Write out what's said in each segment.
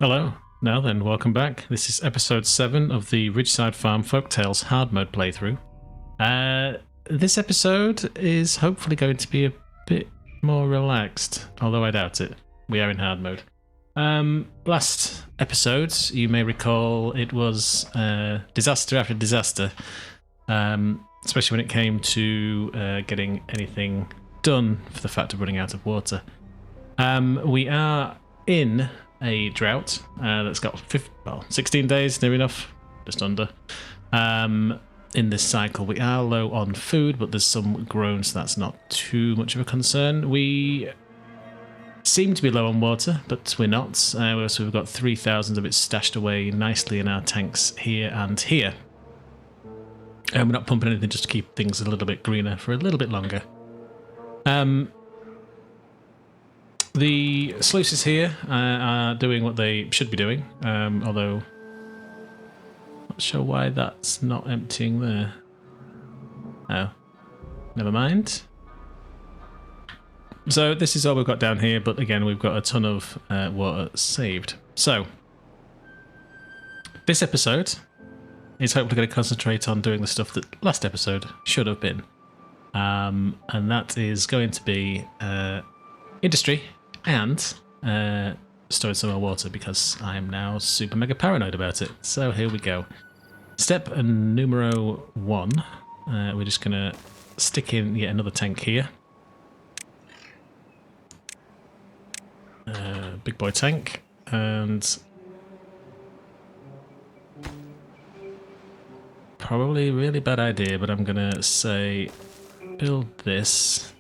Hello. Now then, welcome back. This is episode 7 of the Ridgeside Farm Folktales hard mode playthrough. This episode is hopefully going to be a bit more relaxed, although I doubt it. We are in hard mode. Last episode, you may recall, it was disaster after disaster, especially when it came to getting anything done for the fact of running out of water. We are in a drought that's got 16 days, near enough, just under. In this cycle, we are low on food, but there's some grown, so that's not too much of a concern. We seem to be low on water, but we're not. So we've got 3,000 of it stashed away nicely in our tanks here and here. And we're not pumping anything just to keep things a little bit greener for a little bit longer. The sluices here are doing what they should be doing, although not sure why that's not emptying there. Oh, never mind. So this is all we've got down here, but again, we've got a ton of water saved. So this episode is hopefully going to concentrate on doing the stuff that last episode should have been, and that is going to be industry and storing some more water, because I am now super mega paranoid about it. So here we go. Step numero 1. We're just going to stick in yet another tank here. Big boy tank. And probably a really bad idea, but I'm going to say build this.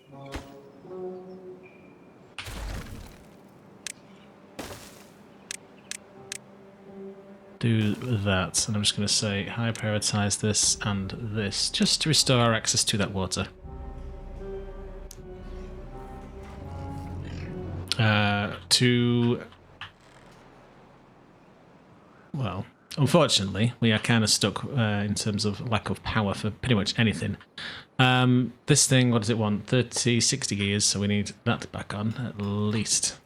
Do that, and I'm just going to say high prioritize this and this, just to restore our access to that water. Well, unfortunately, we are kind of stuck in terms of lack of power for pretty much anything. This thing, what does it want? 30, 60 gears, so we need that back on, at least.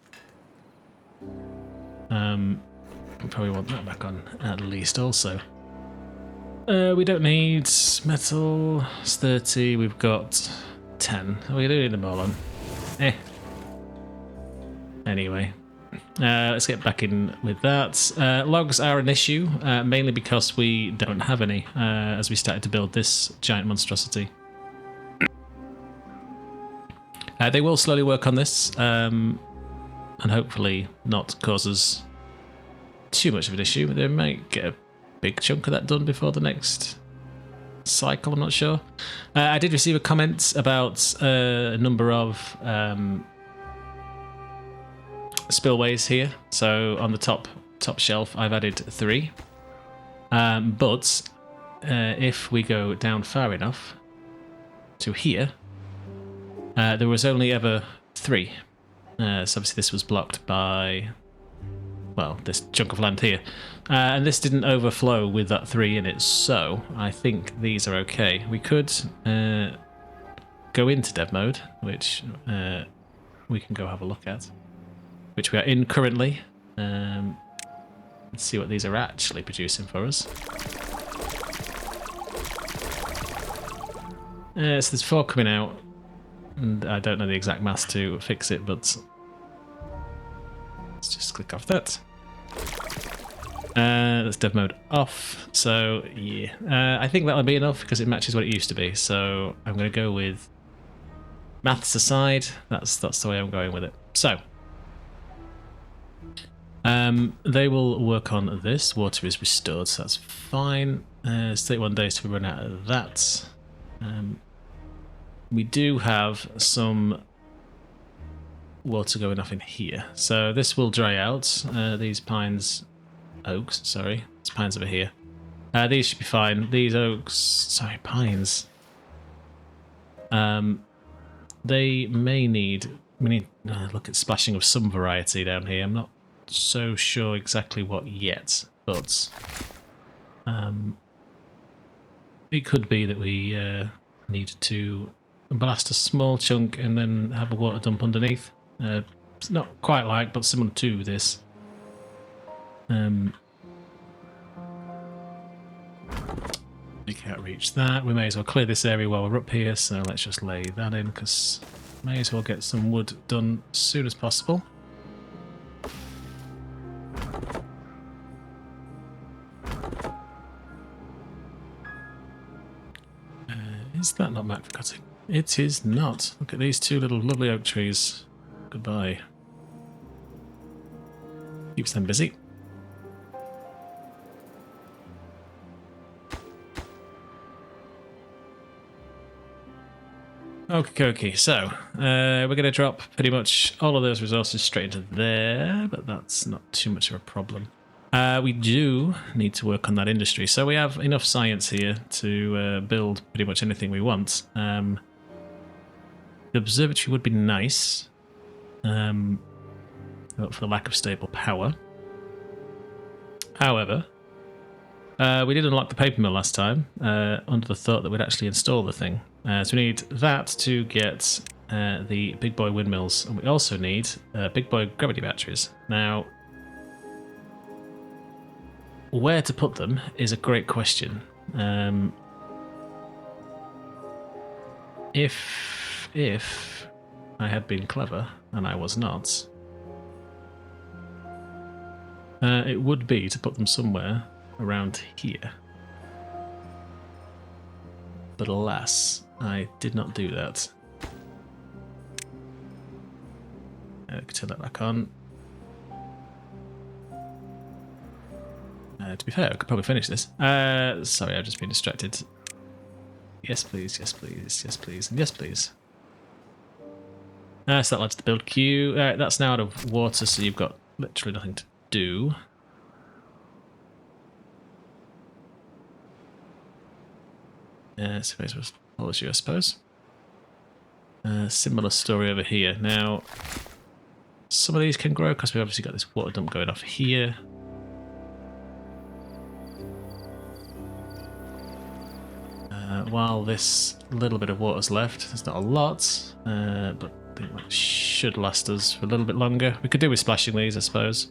We probably want that back on, at least, also. We don't need metal. It's 30. We've got 10. We do need them all on. Anyway, let's get back in with that. Logs are an issue, mainly because we don't have any, as we started to build this giant monstrosity. They will slowly work on this, and hopefully not cause us too much of an issue. They might get a big chunk of that done before the next cycle, I'm not sure. I did receive a comment about a number of spillways here. So on the top shelf I've added 3, but if we go down far enough to here, there was only ever 3. So obviously this was blocked by, well, this chunk of land here. And this didn't overflow with that 3 in it, so I think these are okay. We could go into dev mode, which we can go have a look at, which we are in currently. Let's see what these are actually producing for us. So there's 4 coming out, and I don't know the exact mass to fix it, but let's just click off that. Let's dev mode off. So yeah, I think that'll be enough because it matches what it used to be. So I'm going to go with maths aside. That's the way I'm going with it. So they will work on this. Water is restored, so that's fine. It's 31 days till we run out of that. We do have some water going off in here, so this will dry out. These oaks, sorry, it's pines over here. These should be fine. These pines. They may need. We need look at splashing of some variety down here. I'm not so sure exactly what yet, but it could be that we need to blast a small chunk and then have a water dump underneath. It's not quite like, but similar to this. We can't reach that. We may as well clear this area while we're up here, so let's just lay that in, because may as well get some wood done as soon as possible. Is that not marked for cutting? It is not. Look at these two little lovely oak trees. Goodbye. Keeps them busy. Okay, so we're going to drop pretty much all of those resources straight into there, but that's not too much of a problem. We do need to work on that industry, so we have enough science here to build pretty much anything we want. The observatory would be nice, but for the lack of stable power. However, we did unlock the paper mill last time, under the thought that we'd actually install the thing. So we need that to get the big boy windmills, and we also need big boy gravity batteries. Now, where to put them is a great question. If I had been clever, and I was not, it would be to put them somewhere around here. But alas, I did not do that. I can turn that back on. To be fair, I could probably finish this. Sorry, I've just been distracted. Yes, please, yes, please, yes, please, and yes, please. So that adds the build queue. That's now out of water, so you've got literally nothing to do. So follows you, I suppose. Similar story over here. Now, some of these can grow because we've obviously got this water dump going off here. While this little bit of water's left, there's not a lot, but it should last us for a little bit longer. We could do with splashing these, I suppose.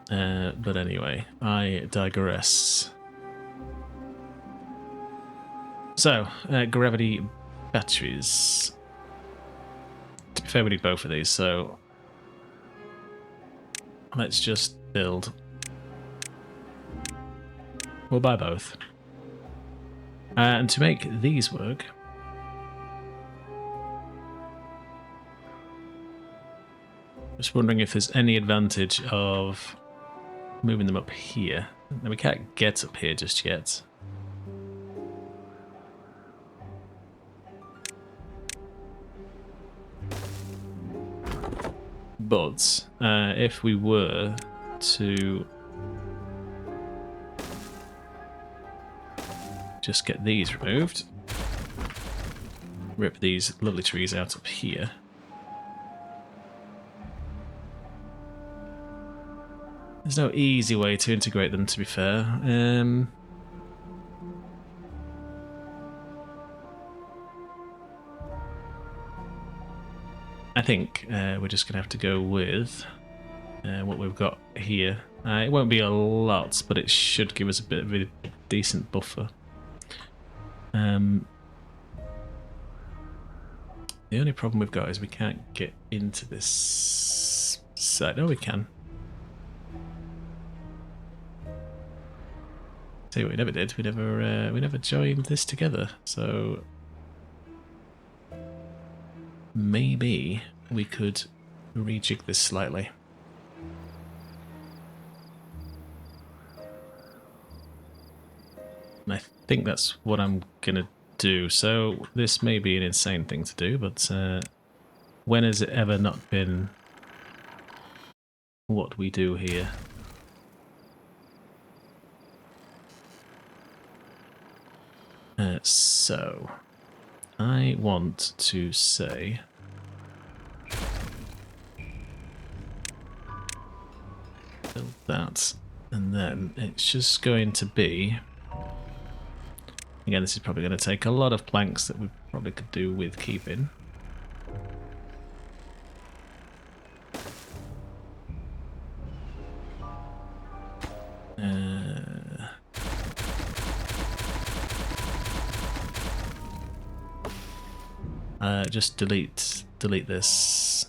But anyway, I digress. So, gravity batteries. To be fair, we need both of these, so let's just build. We'll buy both. And to make these work, just wondering if there's any advantage of moving them up here. Now, we can't get up here just yet. But if we were to just get these removed, rip these lovely trees out up here. There's no easy way to integrate them, to be fair. I think we're just going to have to go with what we've got here. It won't be a lot, but it should give us a bit of a decent buffer. The only problem we've got is we can't get into this side. No, we can. Tell you what we never did. We never joined this together. So maybe we could rejig this slightly. And I think that's what I'm gonna do. So this may be an insane thing to do, but when has it ever not been what we do here? So I want to say build that, and then it's just going to be, again, this is probably going to take a lot of planks that we probably could do with keeping. Just delete this.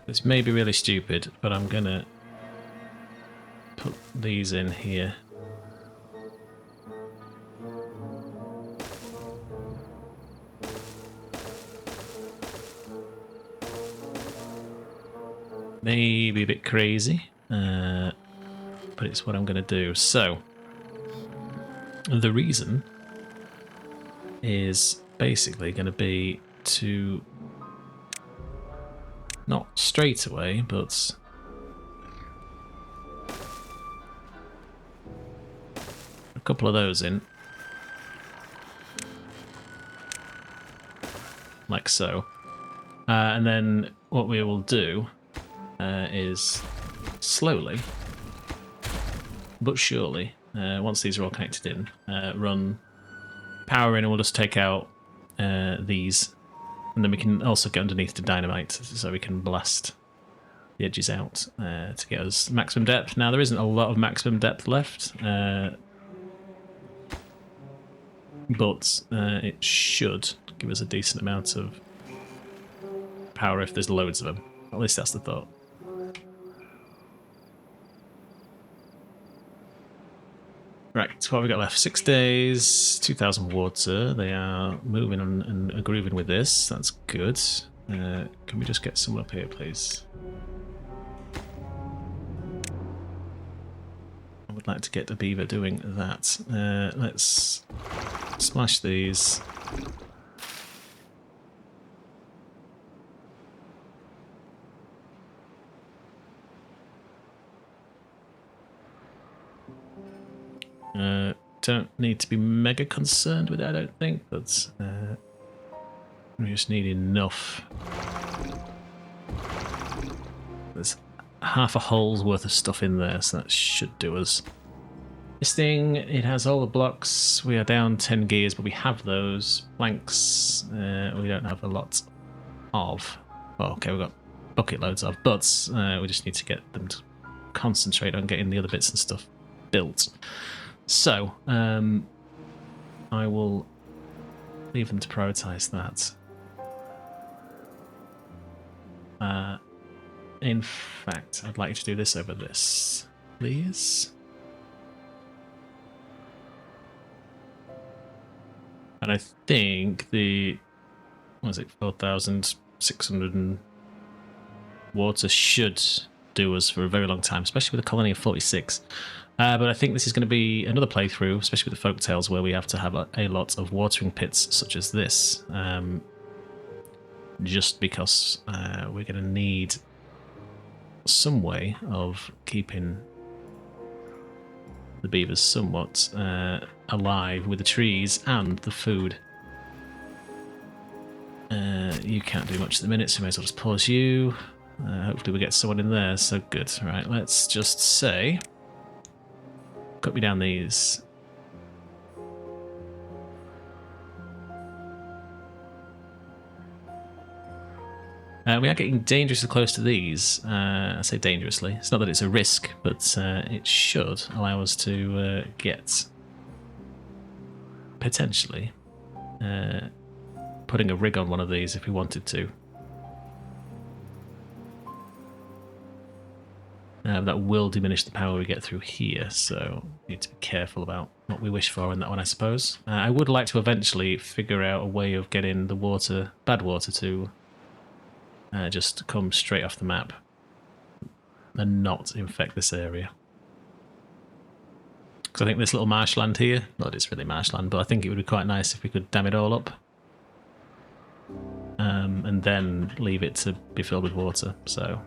This may be really stupid, but I'm gonna put these in here. Maybe a bit crazy, but it's what I'm gonna do. So, the reason is basically gonna be to not straight away, but a couple of those in. Like so. And then what we will do is slowly, but surely, once these are all connected in, run power in and we'll just take out these. And then we can also get underneath to dynamite, so we can blast the edges out to get us maximum depth. Now, there isn't a lot of maximum depth left, but it should give us a decent amount of power if there's loads of them. At least that's the thought. Right, so what have we got left? 6 days, 2,000 water. They are moving on and grooving with this. That's good. Can we just get someone up here, please? I would like to get a beaver doing that. Let's smash these. Don't need to be mega concerned with it, I don't think, but we just need enough. There's half a hole's worth of stuff in there, so that should do us. This thing, it has all the blocks. We are down 10 gears, but we have those. Planks, we don't have a lot of. Well, okay, we've got bucket loads of, but we just need to get them to concentrate on getting the other bits and stuff built. So, I will leave them to prioritise that. In fact, I'd like you to do this over this, please. And I think the, what is it, 4,600 water should do us for a very long time, especially with a colony of 46. But I think this is going to be another playthrough, especially with the folktales, where we have to have a lot of watering pits such as this, just because we're going to need some way of keeping the beavers somewhat alive with the trees and the food. You can't do much at the minute, so we may as well just pause you. Hopefully we get someone in there, so good. Right, let's just say... cut me down these. We are getting dangerously close to these. I say dangerously. It's not that it's a risk, but it should allow us to get potentially putting a rig on one of these if we wanted to. That will diminish the power we get through here, so we need to be careful about what we wish for in that one, I suppose. I would like to eventually figure out a way of getting the water, bad water, to just come straight off the map and not infect this area. Because I think this little marshland here, not it's really marshland, but I think it would be quite nice if we could dam it all up and then leave it to be filled with water. So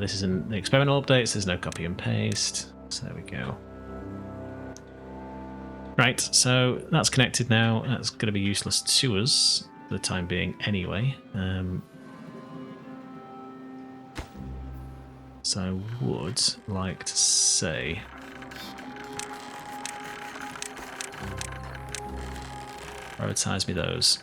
this is in the experimental updates, there's no copy and paste, so there we go. Right, so that's connected now. That's going to be useless to us for the time being anyway. So I would like to say... prioritise me those.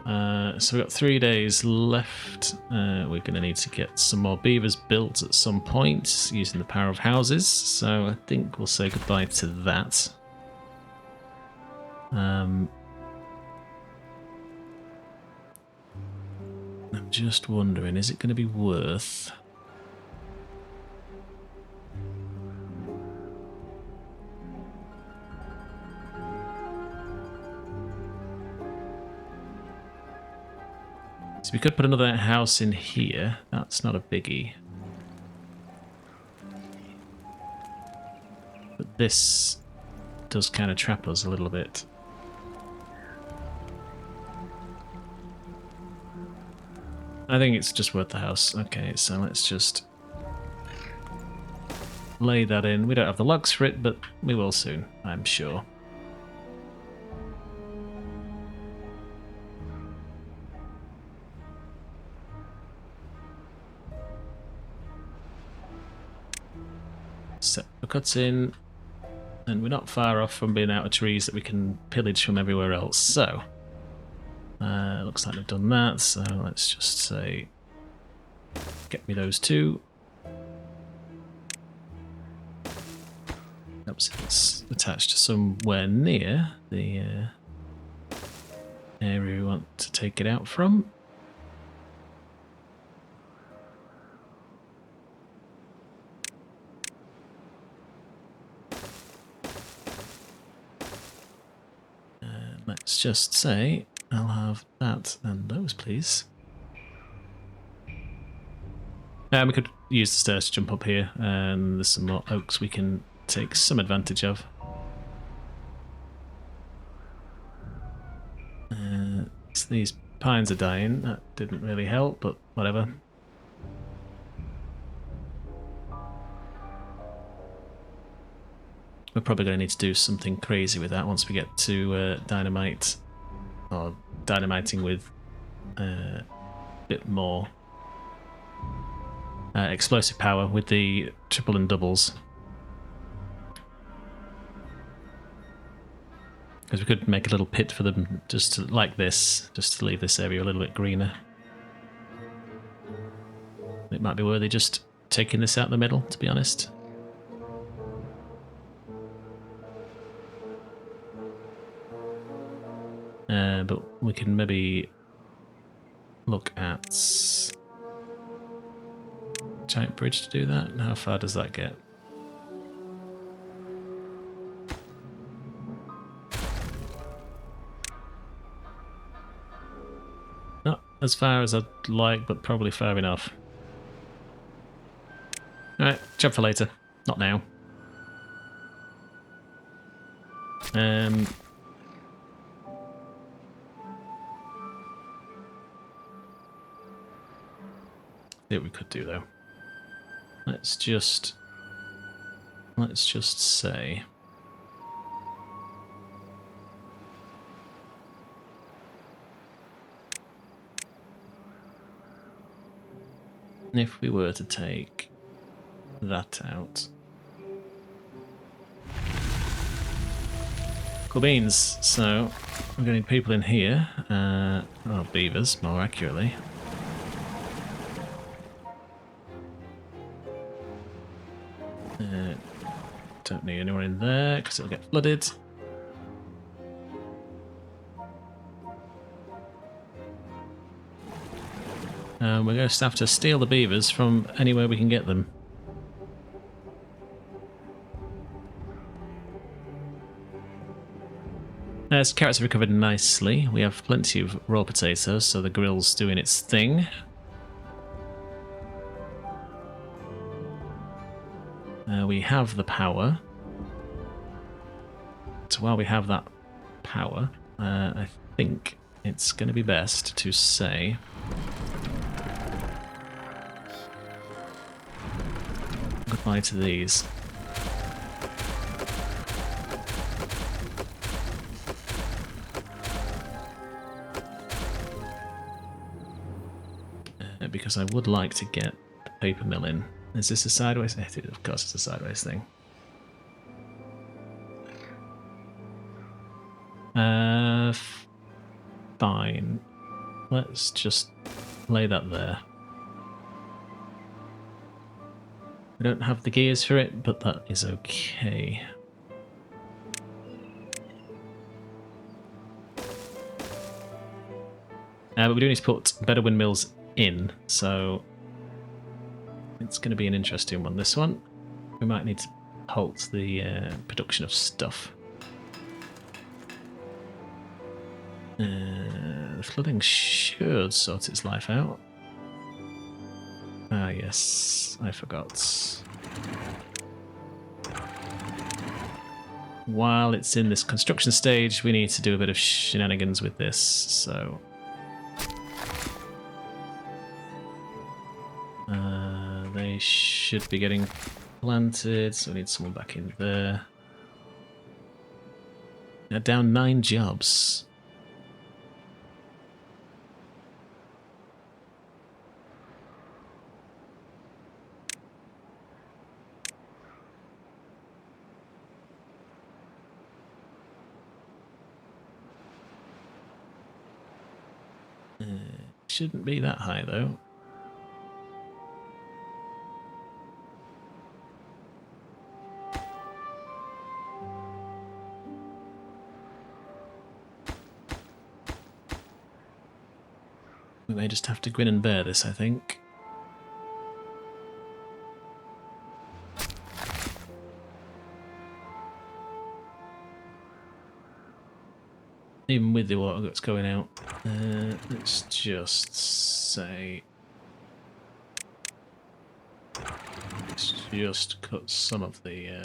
So we've got 3 days left. We're going to need to get some more beavers built at some point using the power of houses. So I think we'll say goodbye to that. I'm just wondering, is it going to be worth... So we could put another house in here. That's not a biggie. But this does kind of trap us a little bit. I think it's just worth the house. Okay, so let's just lay that in. We don't have the logs for it, but we will soon, I'm sure. Set the cuts in, and we're not far off from being out of trees that we can pillage from everywhere else. So, looks like we've done that. So let's just say, get me those two. Oops, it's attached to somewhere near the area we want to take it out from. Let's just say I'll have that and those, please. We could use the stairs to jump up here, and there's some more oaks we can take some advantage of. So these pines are dying. That didn't really help, but whatever. We're probably going to need to do something crazy with that once we get to dynamite, or dynamiting with a bit more explosive power with the triple and doubles. Because we could make a little pit for them just to, like this, just to leave this area a little bit greener. It might be worthy just taking this out the middle, to be honest. But we can maybe look at giant bridge to do that. How far does that get? Not as far as I'd like, but probably far enough. Alright, job for later. Not now. See what we could do though. Let's just say if we were to take that out. Cool beans. So we're going to need people in here, or beavers more accurately. Don't need anyone in there because it'll get flooded. We're going to have to steal the beavers from anywhere we can get them. As carrots have recovered nicely, we have plenty of raw potatoes, so the grill's doing its thing. We have the power. So while we have that power, I think it's going to be best to say goodbye to these. Because I would like to get the paper mill in. Is this a sideways? Of course it's a sideways thing. Fine. let's just lay that there. We don't have the gears for it, but that is okay. But we do need to put better windmills in, so it's going to be an interesting one, this one. We might need to halt the production of stuff. The flooding should sort its life out. Ah, yes, I forgot. While it's in this construction stage, we need to do a bit of shenanigans with this, so... they should be getting planted, so we need someone back in there. Now down 9 jobs. Shouldn't be that high though. We may just have to grin and bear this, I think. Even with the water that's going out. Let's just say... let's just cut some of the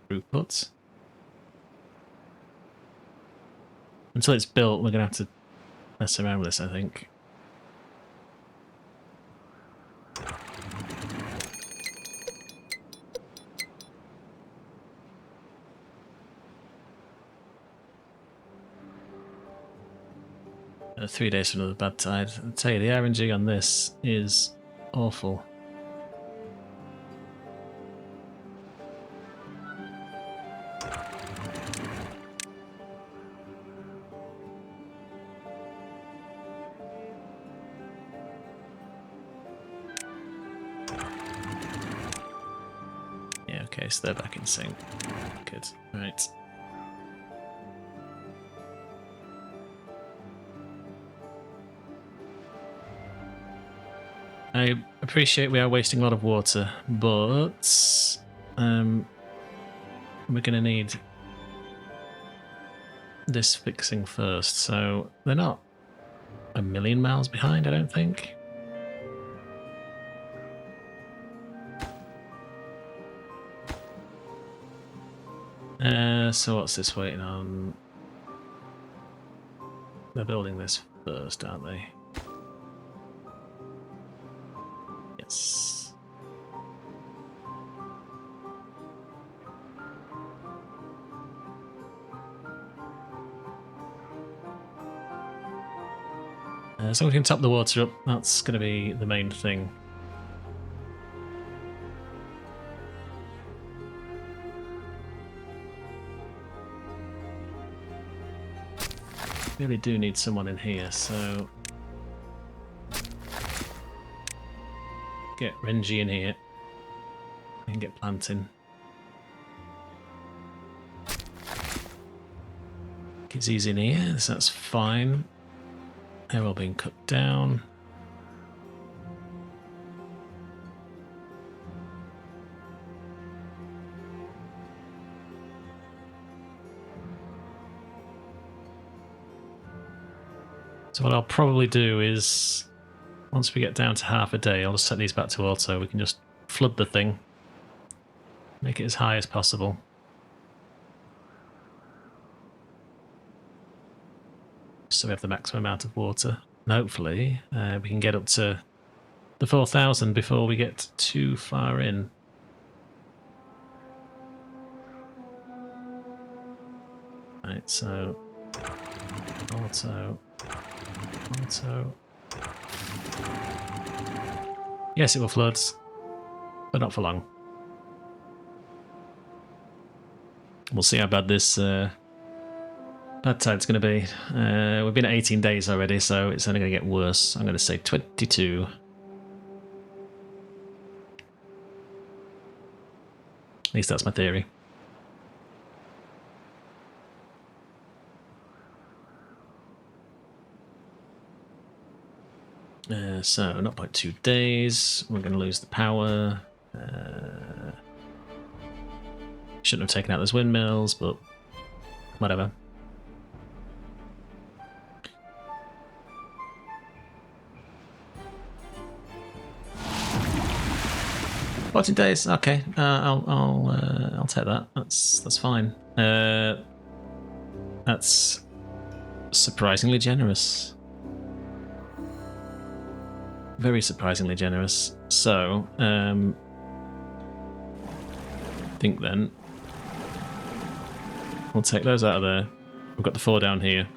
throughput. Until it's built, we're going to have to mess around with this, I think. 3 days for another bad tide. I'll tell you, the RNG on this is awful. Yeah, okay, so they're back in sync. Good, right. I appreciate we are wasting a lot of water, but we're going to need this fixing first. So they're not a million miles behind, I don't think. So what's this waiting on? They're building this first, aren't they? Yes. So we can top the water up, that's going to be the main thing. Really do need someone in here, so get Renji in here and get planting. Kizzy's in here, so that's fine. They're all being cut down. So what I'll probably do is, once we get down to half a day, I'll just set these back to auto. We can just flood the thing, make it as high as possible. So we have the maximum amount of water. And hopefully we can get up to the 4,000 before we get too far in. Right, so auto. Yes, it will flood, but not for long. We'll see how bad this bad time it's going to be. We've been at 18 days already, so it's only going to get worse. I'm going to say 22. At least that's my theory. So 0.2 days. We're going to lose the power. Shouldn't have taken out those windmills, but whatever. $14 days. Okay, I'll take that. That's fine. That's surprisingly generous. Very surprisingly generous. So, I think then we'll take those out of there. We've got the 4 down here.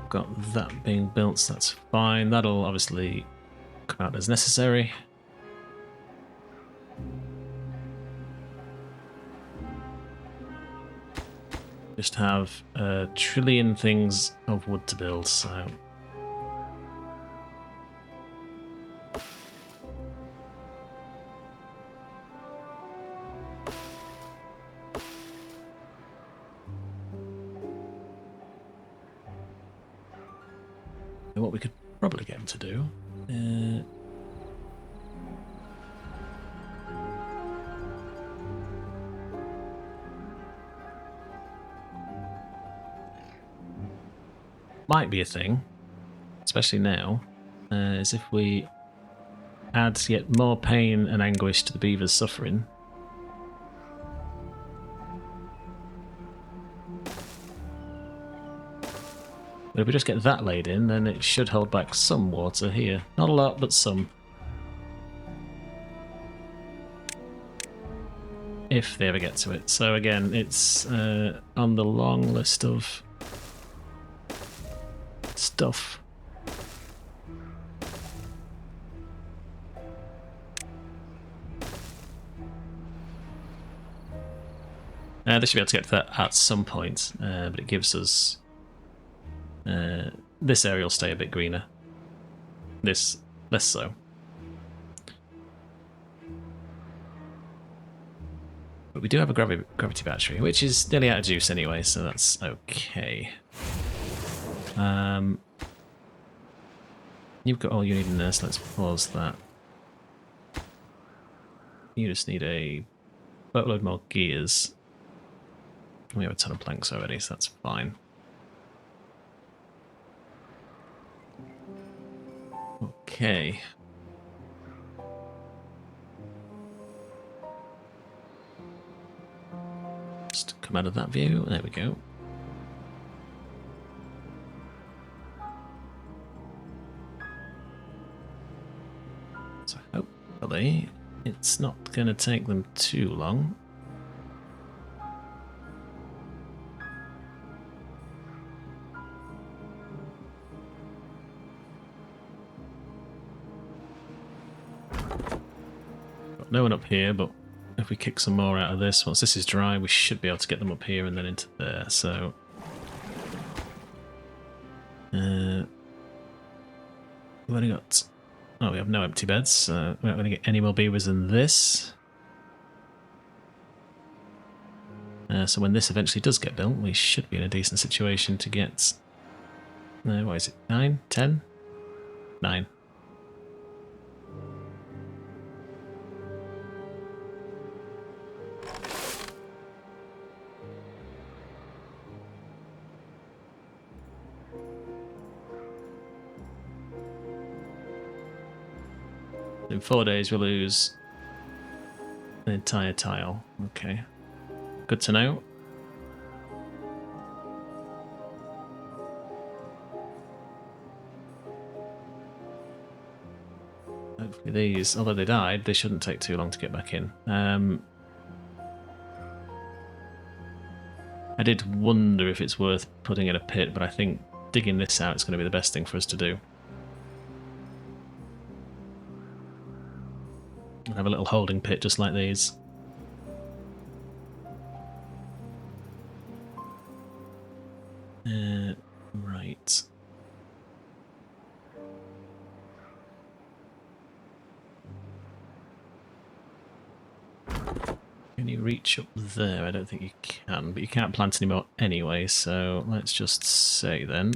Got that being built, so that's fine. That'll obviously come out as necessary. Just have a trillion things of wood to build, so... What we could probably get him to do... might be a thing, especially now, is if we add yet more pain and anguish to the beaver's suffering. But if we just get that laid in, then it should hold back some water here. Not a lot, but some. If they ever get to it. So again, it's on the long list of stuff. They should be able to get to that at some point, but it gives us... this area will stay a bit greener. This, less so. But we do have a gravity battery, which is nearly out of juice anyway, so that's okay. You've got all you need in there, so let's pause that. You just need a boatload more gears. We have a ton of planks already, so that's fine. Okay. Just come out of that view. There we go. So hopefully it's not going to take them too long. Got no one up here, but if we kick some more out of this, once this is dry, we should be able to get them up here and then into there. So we've only got... oh, we have no empty beds. We're not going to get any more beavers than this. So when this eventually does get built, we should be in a decent situation to get... what is it? 9? 10? 9. In 4 days we'll lose an entire tile. Okay. Good to know. Hopefully these, although they died, they shouldn't take too long to get back in. I did wonder if it's worth putting in a pit, but I think digging this out is going to be the best thing for us to do. And have a little holding pit just like these. Right. Can you reach up there? I don't think you can, but you can't plant anymore anyway, so let's just say then.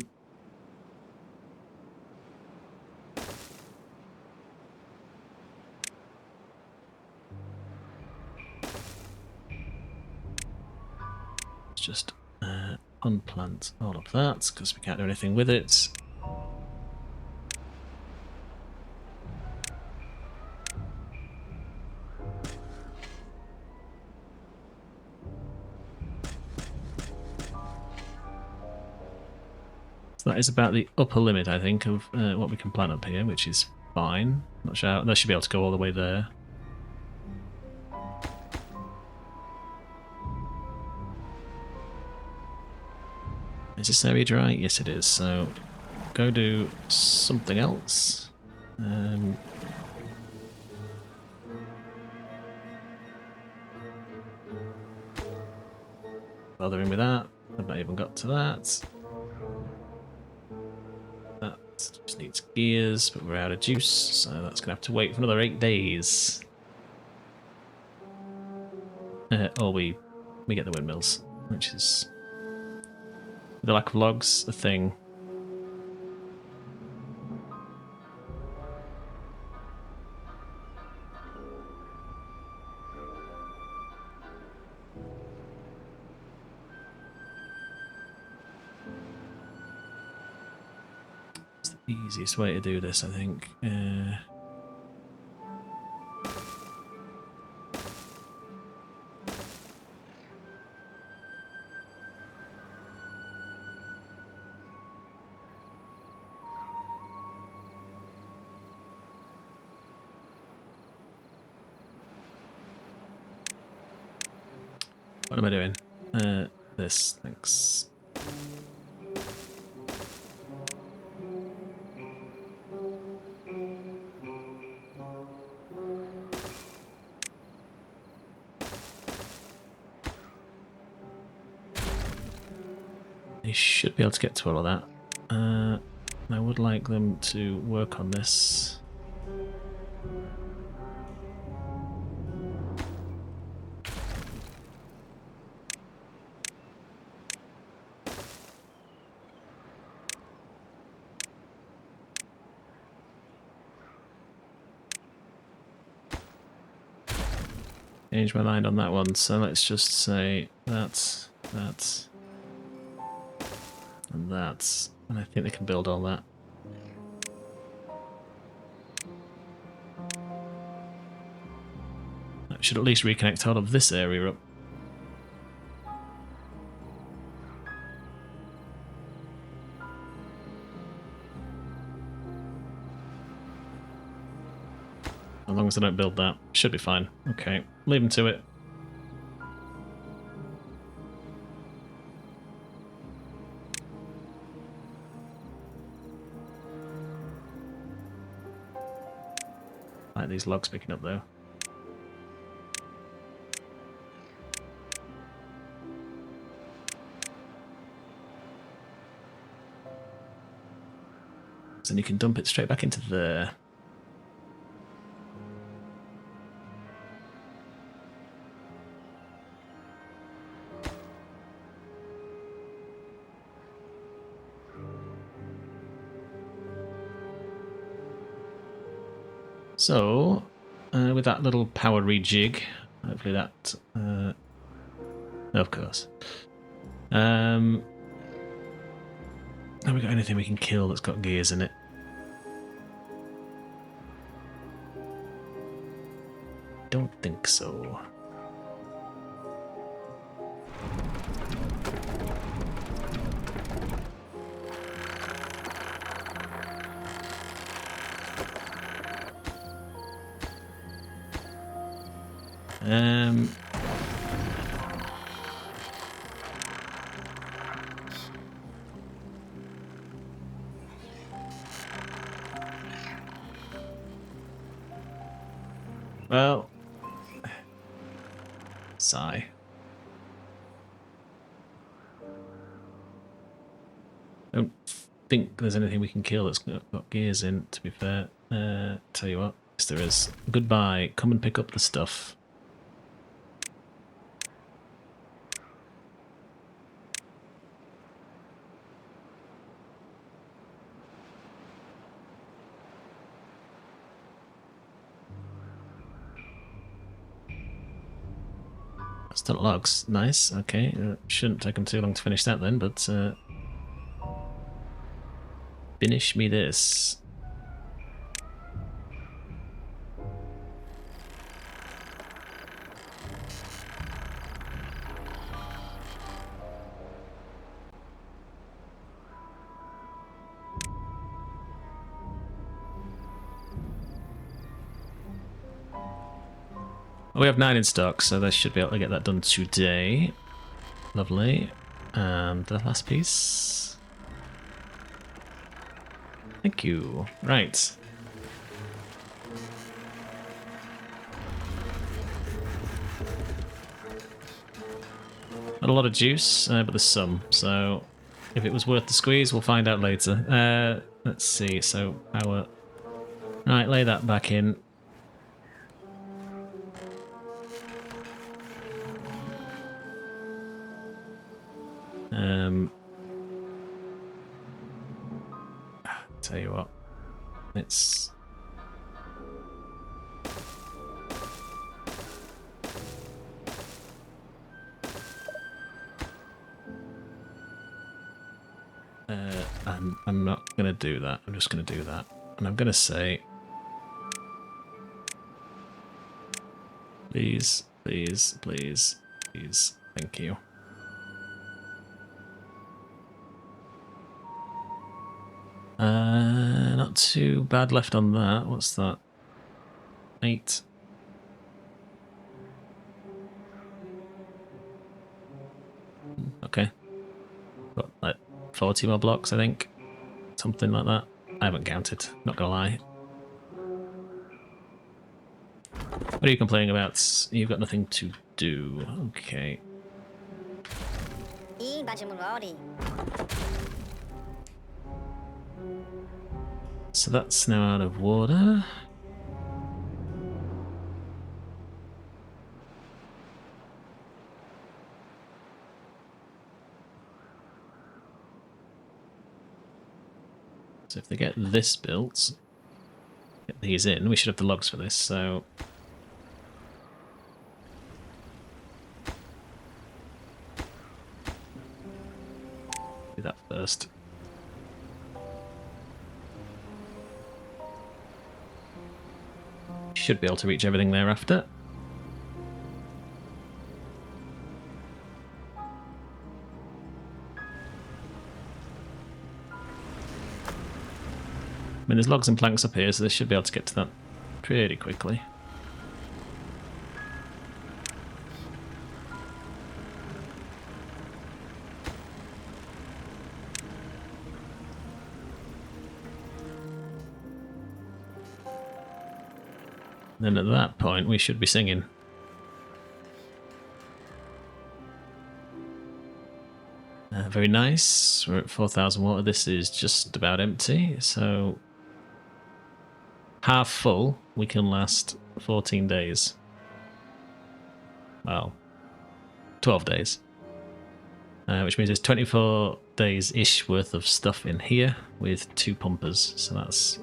Let's just unplant all of that, because we can't do anything with it. So that is about the upper limit, I think, of what we can plant up here, which is fine. Not sure how, they should be able to go all the way there. Is this area dry? Yes, it is. So go do something else. Bothering with that. I've not even got to that. That just needs gears, but we're out of juice, so that's going to have to wait for another 8 days. Or we get the windmills, which is, the lack of logs, a thing. It's the easiest way to do this, I think. What am I doing? This, thanks. They should be able to get to all of that. I would like them to work on this. Change my mind on that one, so let's just say that, and that, and I think they can build all that. That should at least reconnect all of this area up. As long as I don't build that, should be fine. Okay, leave them to it. I like these logs picking up though. So then you can dump it straight back into there. So, with that little power rejig, hopefully that, of course. Have we got anything we can kill that's got gears in it? Don't think so. Well, sigh. Don't think there's anything we can kill that's got gears in, to be fair. Tell you what, yes there is. Goodbye, come and pick up the stuff. Still logs, nice, okay. Shouldn't take them too long to finish that then, but finish me this. We have 9 in stock, so they should be able to get that done today. Lovely. And the last piece. Thank you. Right. Not a lot of juice, but there's some. So if it was worth the squeeze, we'll find out later. Let's see. So power. Right, lay that back in. Tell you what, it's I'm not gonna do that. I'm just gonna do that, and I'm gonna say, please, please, please, please, thank you. Not too bad left on that. What's that? 8. Okay. Got like 40 more blocks, I think. Something like that. I haven't counted, not gonna lie. What are you complaining about? You've got nothing to do. Okay. So that's now out of water. So if they get this built, get these in, we should have the logs for this, so... do that first. Should be able to reach everything thereafter. I mean, there's logs and planks up here, so they should be able to get to that pretty quickly. Then at that point, we should be singing. Very nice. We're at 4,000 water. This is just about empty, so half full, we can last 14 days. Well, 12 days. Which means there's 24 days-ish worth of stuff in here with 2 pumpers, so that's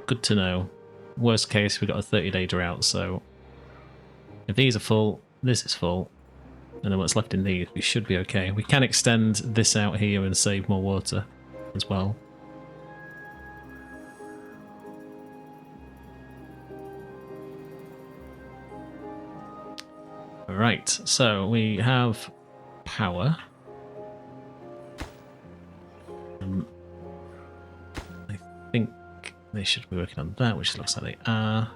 good to know. Worst case, we've got a 30-day drought, so if these are full, this is full, and then what's left in these, we should be okay. We can extend this out here and save more water as well. Right, so we have power. I think they should be working on that, which looks like they are.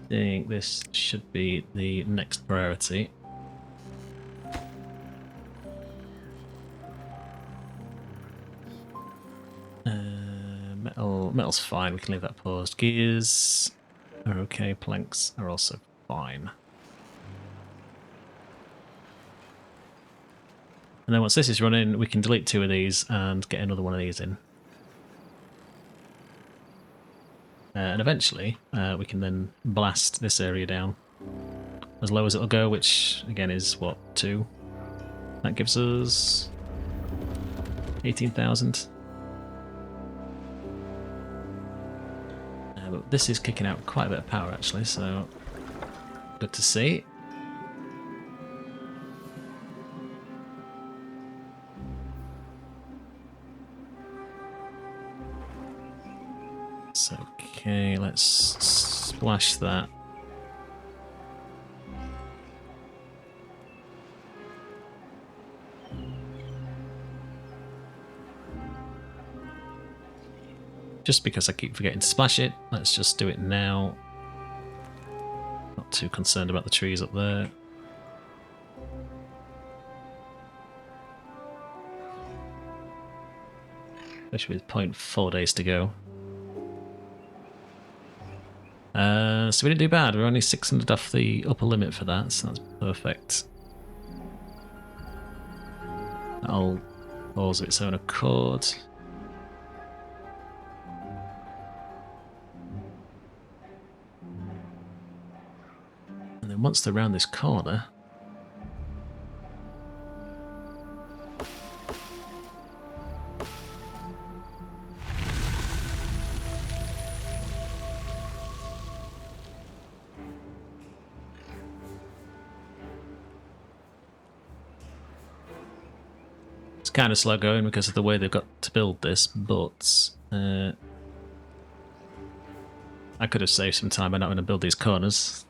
I think this should be the next priority. Metal's fine, we can leave that paused. Gears are okay, planks are also fine. And then once this is running, we can delete 2 of these and get another one of these in. And eventually, we can then blast this area down as low as it'll go, which again is, what, 2? That gives us 18,000. But this is kicking out quite a bit of power actually, so good to see. So, okay, let's splash that. Just because I keep forgetting to splash it, let's just do it now. Not too concerned about the trees up there. Especially with 0.4 days to go. So we didn't do bad, we're only 600 off the upper limit for that, so that's perfect. That'll pause of its own accord. And then once they're around this corner, it's kind of slow going because of the way they've got to build this, but I could have saved some time by not going to build these corners.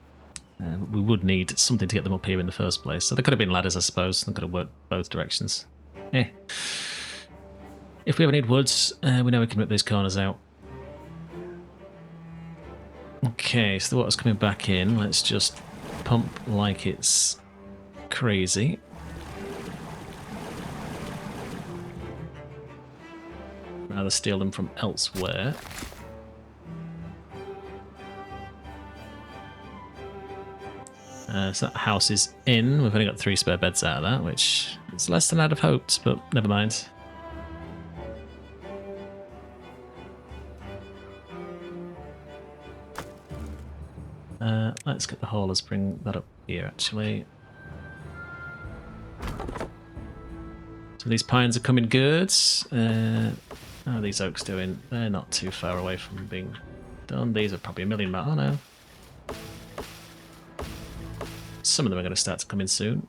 We would need something to get them up here in the first place. So there could have been ladders, I suppose. They could have worked both directions. Eh. If we ever need woods, we know we can rip these corners out. Okay, so the water's coming back in. Let's just pump like it's crazy. Rather steal them from elsewhere. So that house is in. We've only got 3 spare beds out of that, which is less than I'd have hoped, but never mind. Let's get the haulers, bring that up here actually. So these pines are coming good. How are these oaks doing? They're not too far away from being done. These are probably a million miles. Oh no. Some of them are going to start to come in soon.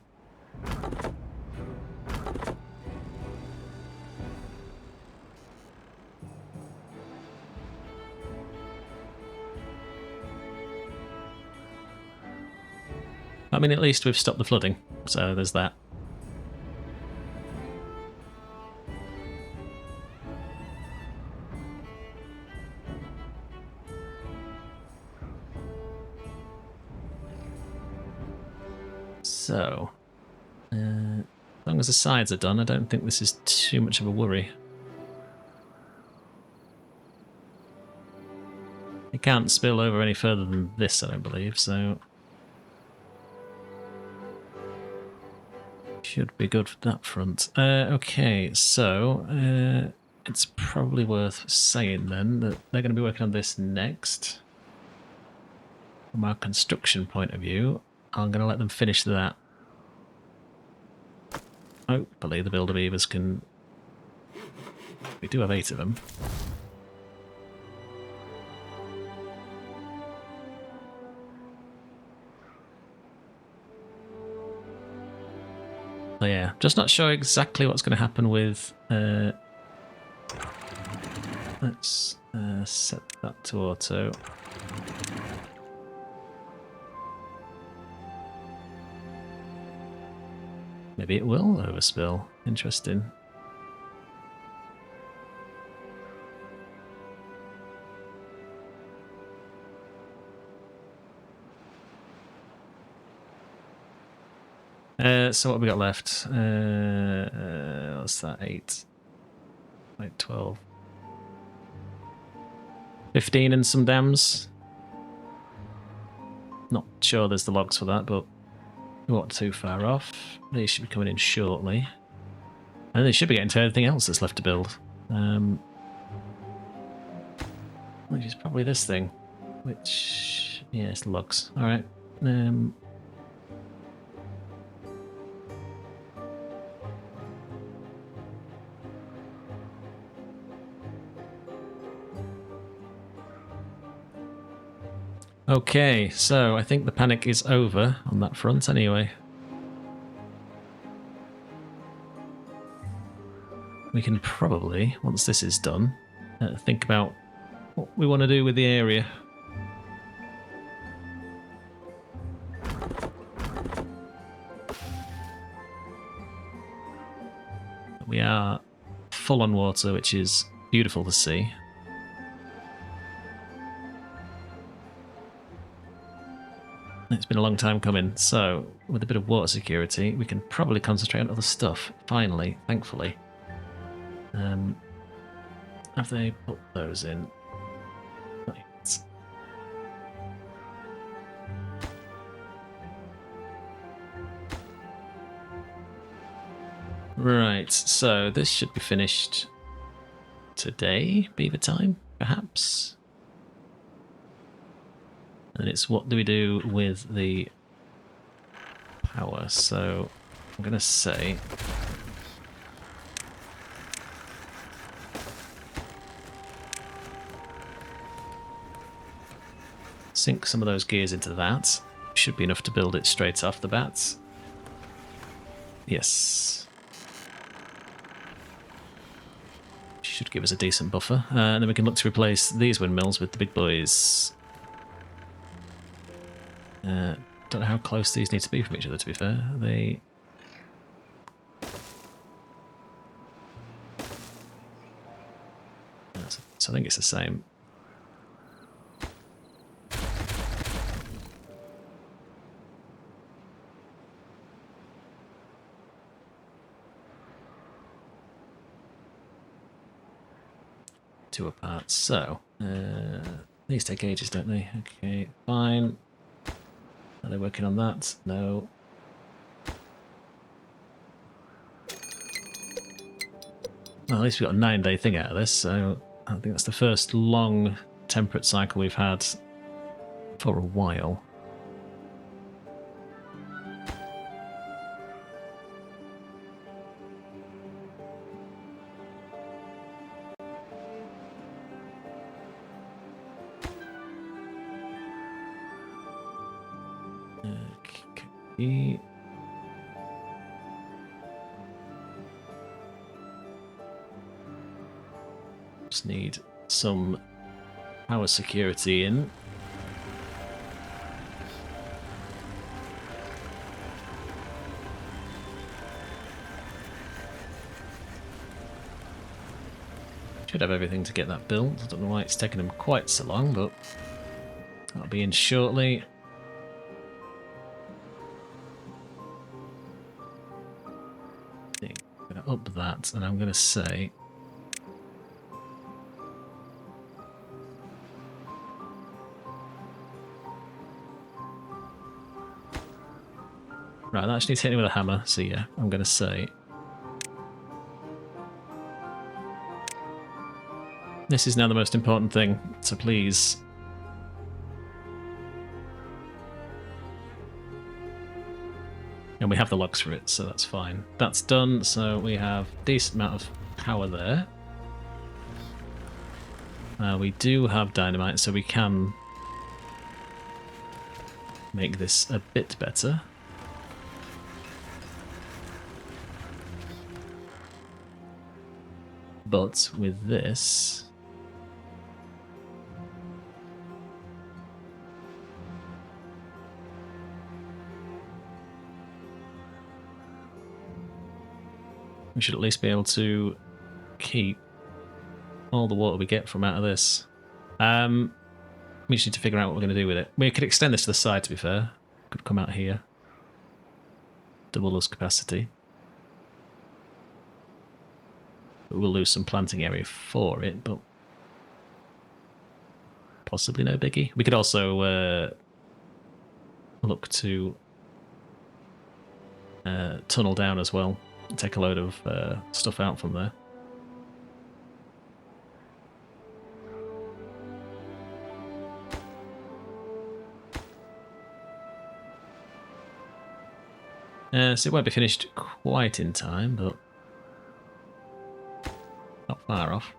I mean, at least we've stopped the flooding, so there's that. So, as long as the sides are done, I don't think this is too much of a worry. It can't spill over any further than this, I don't believe, so should be good for that front. Okay, so it's probably worth saying then that they're going to be working on this next. From our construction point of view, I'm going to let them finish that. Hopefully the builder beavers can... We do have 8 of them. So yeah, just not sure exactly what's going to happen with... let's set that to auto. Maybe it will overspill. Interesting. So what have we got left? What's that? 8. Like 12. 15 and some dams. Not sure there's the logs for that, but we weren't too far off. These should be coming in shortly. And they should be getting to everything else that's left to build. Which is probably this thing. Which, yeah, it's the logs. Alright. Okay, so I think the panic is over on that front anyway. We can probably, once this is done, think about what we want to do with the area. We are full on water, which is beautiful to see. It's been a long time coming, so with a bit of water security, we can probably concentrate on other stuff, finally, thankfully. Have they put those in? Not yet. Right, so this should be finished today, beaver time, perhaps? And it's what do we do with the power? So I'm going to say sink some of those gears into that. Should be enough to build it straight off the bat. Yes. Should give us a decent buffer. And then we can look to replace these windmills with the big boys. Don't know how close these need to be from each other, to be fair. They... So I think it's the same. Two apart. So, these take ages, don't they? Okay, fine. Are they working on that? No. Well, at least we got a 9-day thing out of this, so I think that's the first long temperate cycle we've had for a while. Okay. Just need some power security in. Should have everything to get that built. I don't know why it's taken them quite so long, but that'll be in shortly. I'm going to up that, and I'm going to say right, that actually needs hitting with a hammer, so yeah, I'm going to say this is now the most important thing, so please. And we have the logs for it, so that's fine. That's done, so we have a decent amount of power there. We do have dynamite, so we can make this a bit better. But with this, we should at least be able to keep all the water we get from out of this. We just need to figure out what we're going to do with it. We could extend this to the side, to be fair. Could come out here. Double this capacity. But we'll lose some planting area for it, but possibly no biggie. We could also look to tunnel down as well, take a load of stuff out from there. So it won't be finished quite in time, but not far off.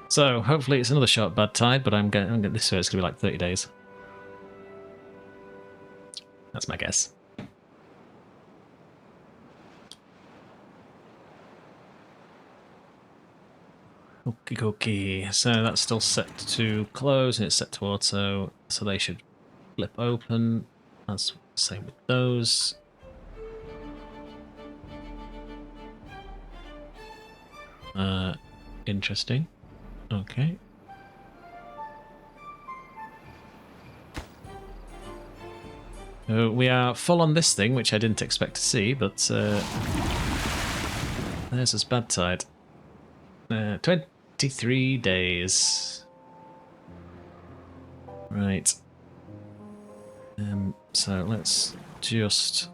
So hopefully it's another short bad tide, but I'm getting this way. It's gonna be like 30 days. That's my guess. Okay. So that's still set to close and it's set to auto, so they should flip open. That's the same with those. Interesting. Okay. We are full on this thing, which I didn't expect to see, but there's this bad tide. 23 days. Right. So let's just...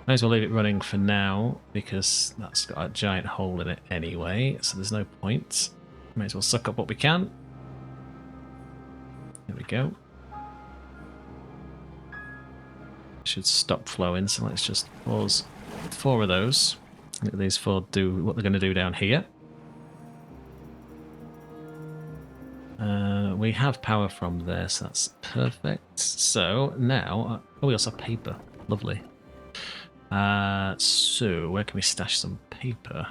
Might as well leave it running for now, because that's got a giant hole in it anyway, so there's no point. Might as well suck up what we can. There we go. Should stop flowing, so let's just pause 4 of those. Let these 4 do what they're going to do down here. We have power from there, so that's perfect. So now, oh, we also have paper. Lovely. So where can we stash some paper?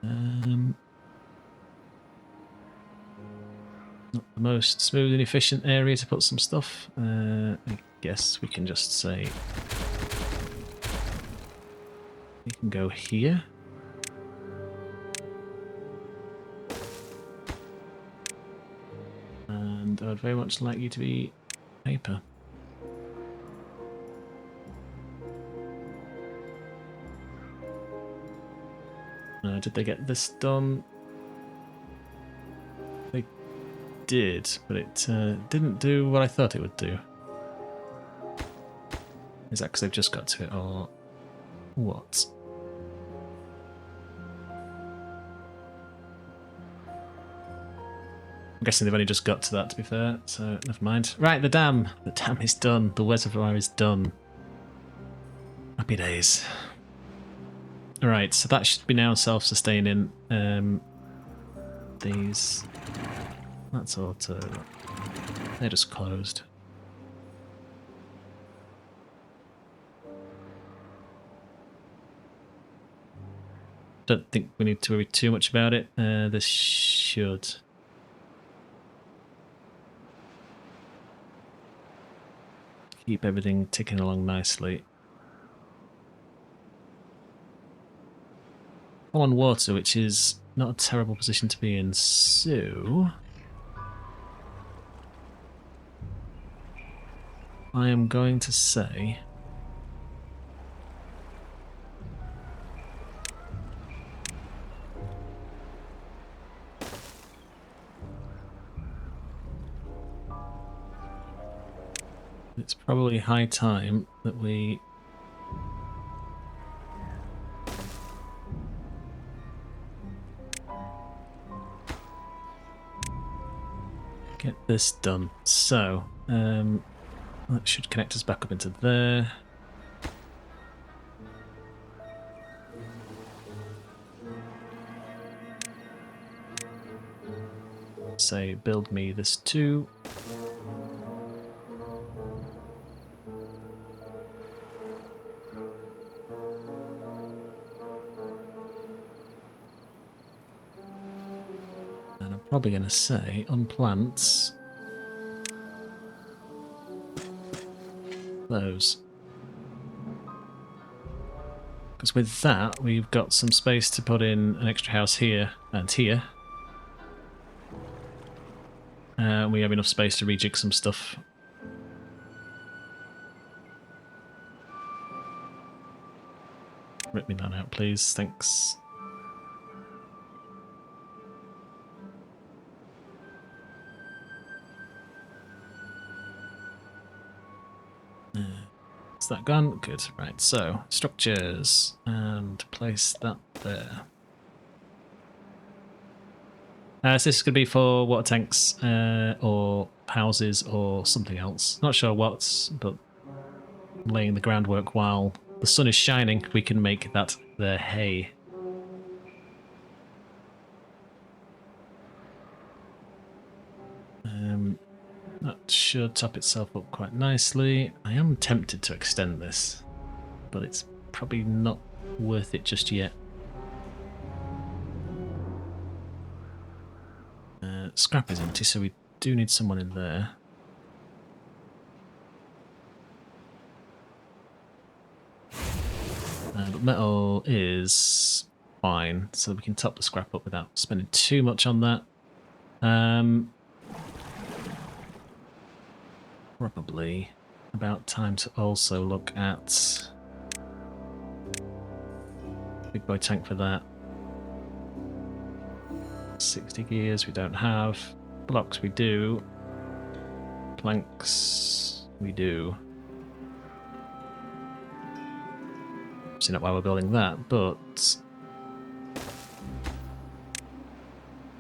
Not the most smooth and efficient area to put some stuff. I guess we can just say we can go here. And I would very much like you to be paper. Did they get this done? They did, but it didn't do what I thought it would do. Is that because they've just got to it, or what? I'm guessing they've only just got to that, to be fair, so never mind. Right, the dam. The dam is done. The reservoir is done. Happy days. Alright, so that should be now self-sustaining. These... That's auto. They're just closed. Don't think we need to worry too much about it. This should... keep everything ticking along nicely. On water, which is not a terrible position to be in, so I am going to say it's probably high time that we get this done. So, that should connect us back up into there. Say, build me this too. And I'm probably going to say, on plants, those. Because with that, we've got some space to put in an extra house here and here. We have enough space to rejig some stuff rip me that out, please. Thanks. Is that gone? Good. Right, so structures and place that there. So this is going to be for water tanks or houses or something else. Not sure what, but laying the groundwork while the sun is shining, we can make that their hay. That should top itself up quite nicely. I am tempted to extend this, but it's probably not worth it just yet. Scrap is empty, so we do need someone in there. But metal is fine, so we can top the scrap up without spending too much on that. Probably about time to also look at big boy tank for that. 60 gears we don't have. Blocks we do. Planks we do. Obviously not why we're building that, but I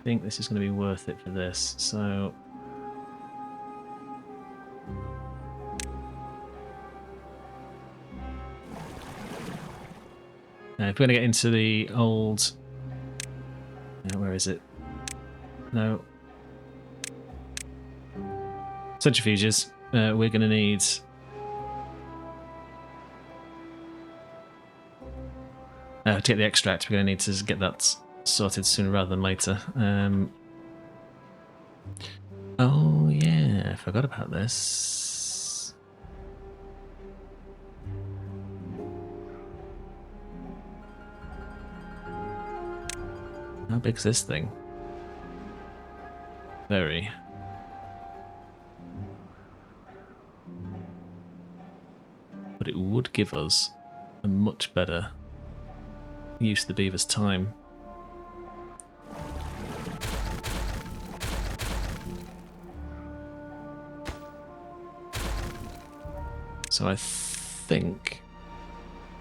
think this is going to be worth it for this, so if we're going to get into the old... where is it? No. Centrifuges. We're going to need... to get the extract, we're going to need to get that sorted sooner rather than later. Oh yeah, I forgot about this. How big's this thing? Very. But it would give us a much better use of the beaver's time. So I think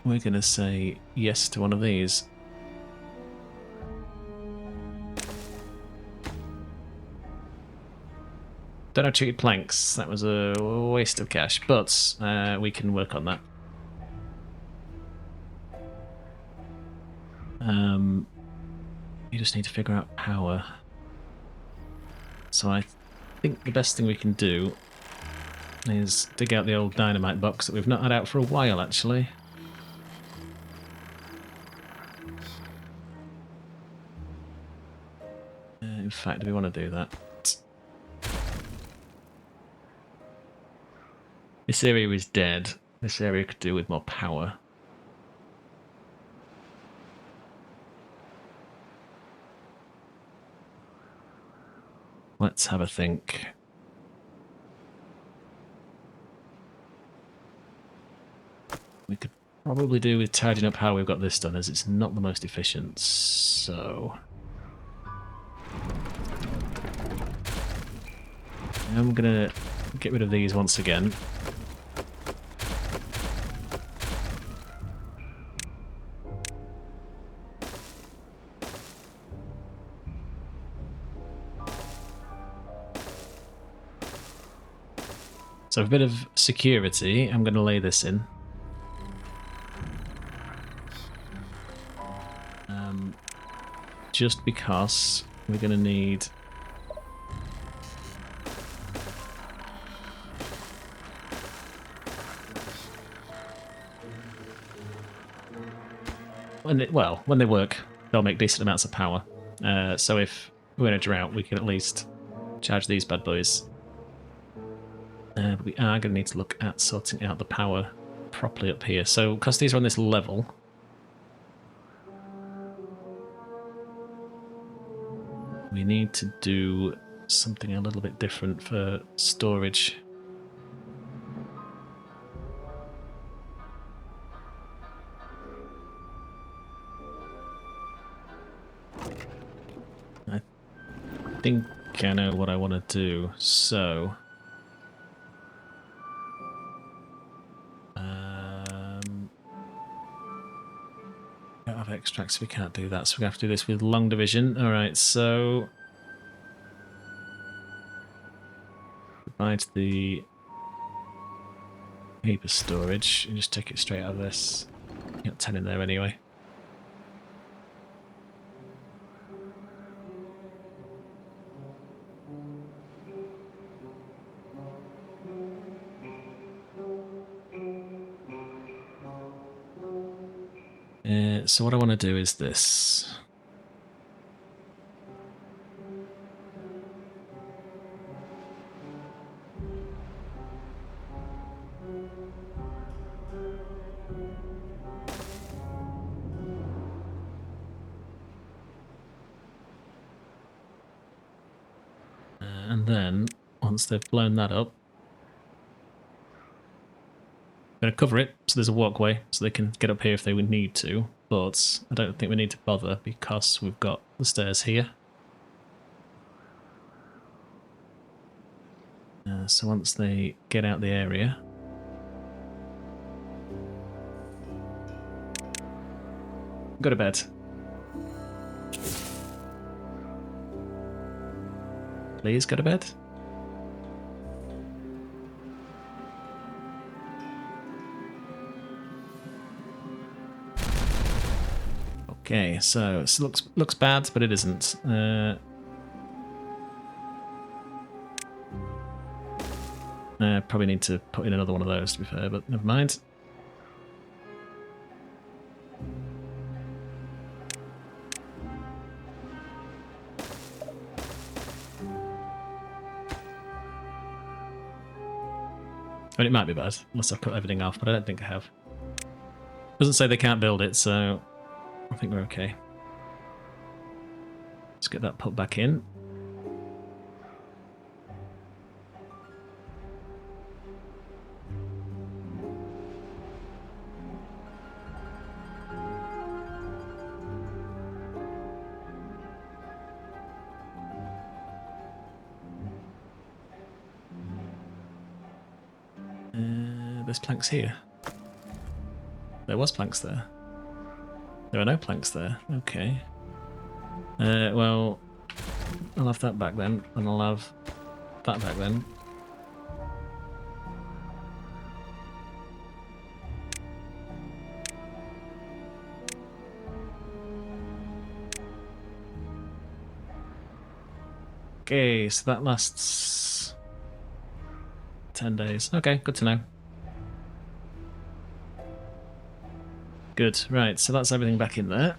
we're going to say yes to one of these. Don't have treated planks. That was a waste of cash, but we can work on that. You just need to figure out power. So I think the best thing we can do is dig out the old dynamite box that we've not had out for a while, actually. In fact, do we want to do that? This area is dead. This area could do with more power. Let's have a think. We could probably do with tidying up how we've got this done, as it's not the most efficient, so... I'm gonna get rid of these once again. So for a bit of security, I'm going to lay this in. Just because we're going to need... when they work, they'll make decent amounts of power. So if we're in a drought, we can at least charge these bad boys. But we are going to need to look at sorting out the power properly up here. So, because these are on this level, we need to do something a little bit different for storage. think I know what I want to do, so... don't have extracts, we can't do that, so we have to do this with long division. Alright, so... divide the paper storage and just take it straight out of this. You got 10 in there anyway. So what I want to do is this. And then, once they've blown that up, I'm going to cover it so there's a walkway so they can get up here if they would need to, but I don't think we need to bother because we've got the stairs here. So once they get out the area, go to bed. Please go to bed. Okay, so it looks bad, but it isn't. Probably need to put in another one of those, to be fair, but never mind. I mean, it might be bad, unless I've put everything off, but I don't think I have. Doesn't say they can't build it, so I think we're okay. Let's get that put back in. There's planks here. There was planks there. There are no planks there. Okay. Well, I'll have that back then, and I'll have that back then. Okay, so that lasts 10 days. Okay, good to know. Good, right, so that's everything back in there.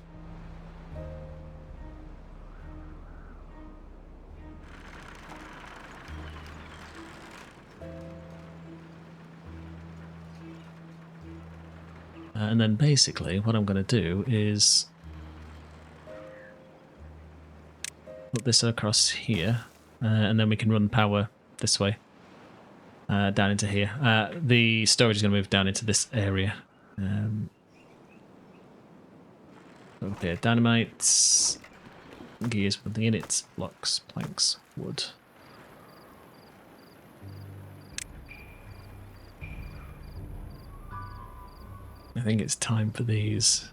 And then basically what I'm going to do is put this across here, and then we can run power this way, down into here. The storage is going to move down into this area. Okay, dynamite, gears with the units, blocks, planks, wood. I think it's time for these.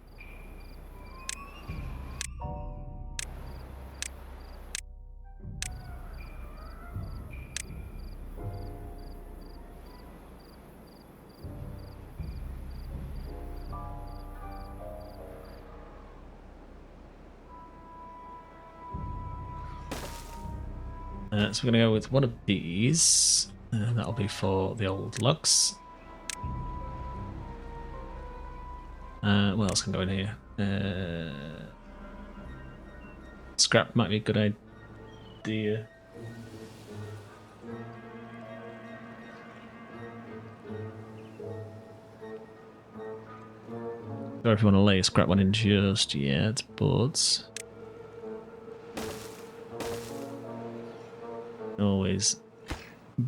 So we're going to go with one of these, and that'll be for the old lugs. What else can go in here? Scrap might be a good idea. Or if you want to lay a scrap one in just yet, but always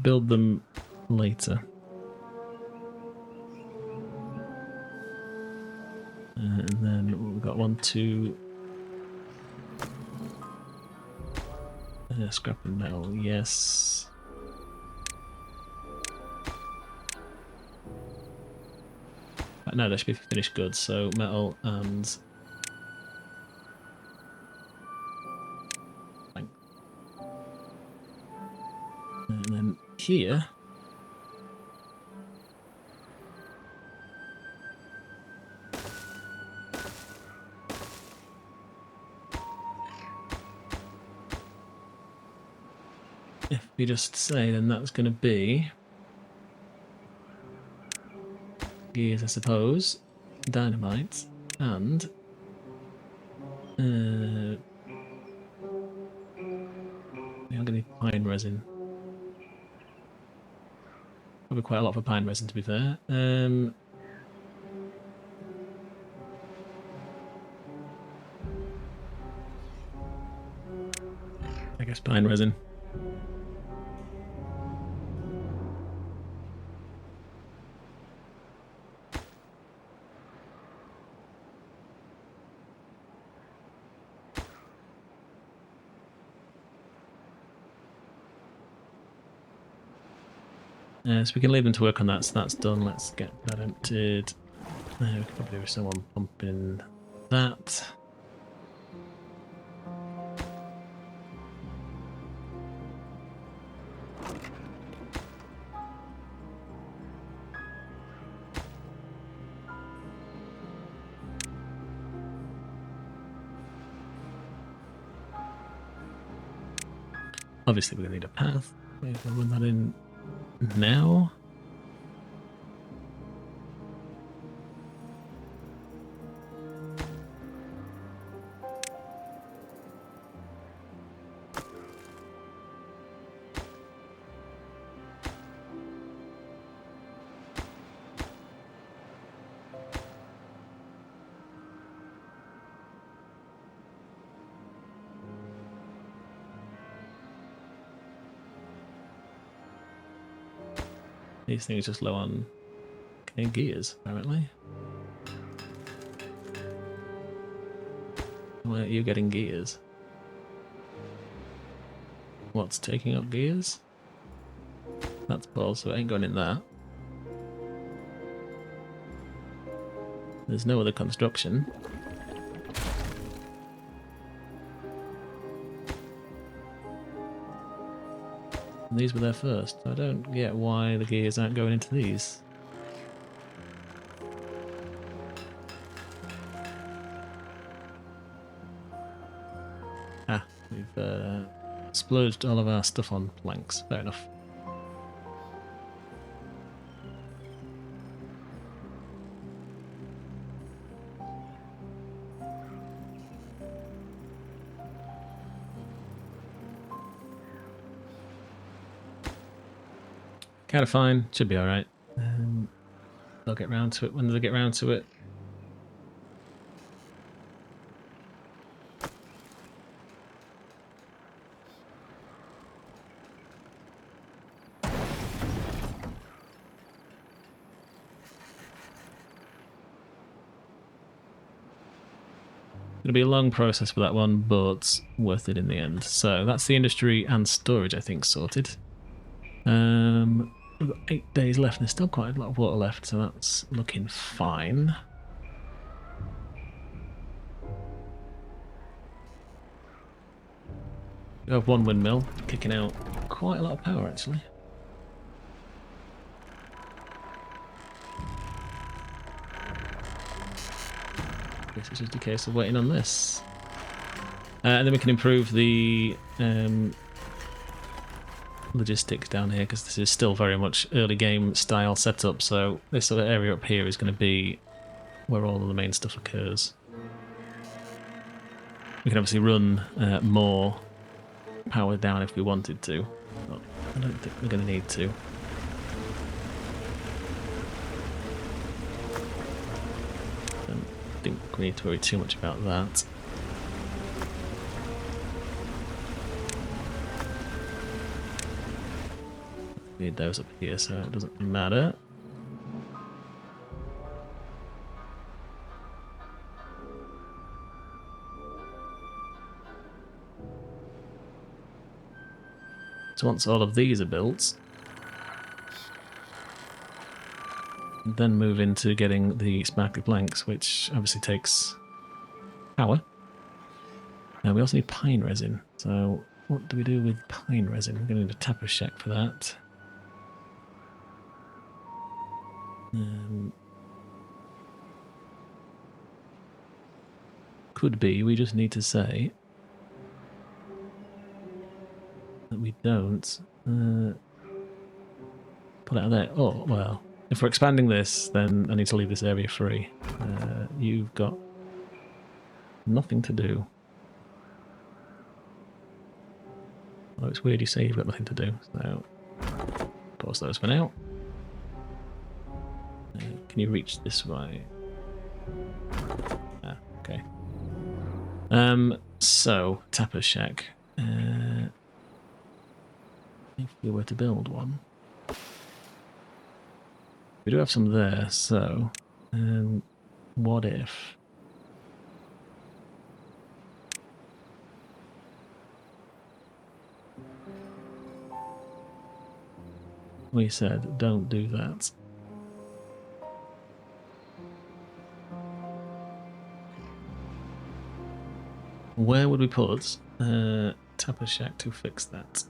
build them later. And then we've got 1, 2, Scrap and metal, yes. No, there should be finished goods, so metal and... And then here... If we just say, then that's going to be... gears, I suppose. Dynamite. And... we are going to need pine resin. Probably quite a lot for pine resin, to be fair. I guess pine resin. So we can leave them to work on that, so that's done. Let's get that emptied. We could probably do with someone pumping that. Obviously, we're going to need a path. We'll run that in now. These things just low on gears, apparently. Why aren't you getting gears? What's taking up gears? That's balls, so it ain't going in there. There's no other construction. And these were there first. I don't get why the gears aren't going into these. Ah, we've splurged all of our stuff on planks. Fair enough. Kind of fine. Should be alright. They'll get round to it when they get round to it. It'll be a long process for that one, but worth it in the end. So that's the industry and storage, I think, sorted. We've got 8 days left, and there's still quite a lot of water left, so that's looking fine. We have one windmill kicking out quite a lot of power, actually. Guess it's just a case of waiting on this. And then we can improve the logistics down here, because this is still very much early game style setup, so this sort of area up here is going to be where all of the main stuff occurs. We can obviously run more power down if we wanted to, but I don't think we're going to need to. Don't think we need to worry too much about that. Need those up here, so it doesn't matter. So once all of these are built, then move into getting the sparkly planks, which obviously takes power. And we also need pine resin. So what do we do with pine resin? We're going to need a tapper shack for that. Could be we just need to say that we don't pull it out of there. Oh, well, if we're expanding this, then I need to leave this area free. You've got nothing to do. Oh, it's weird you say you've got nothing to do, so pause those for now. Can you reach this way? Ah, okay. So, Tapper Shack. If we were to build one. We do have some there, so what if we said don't do that? Where would we put Tapper Shack to fix that?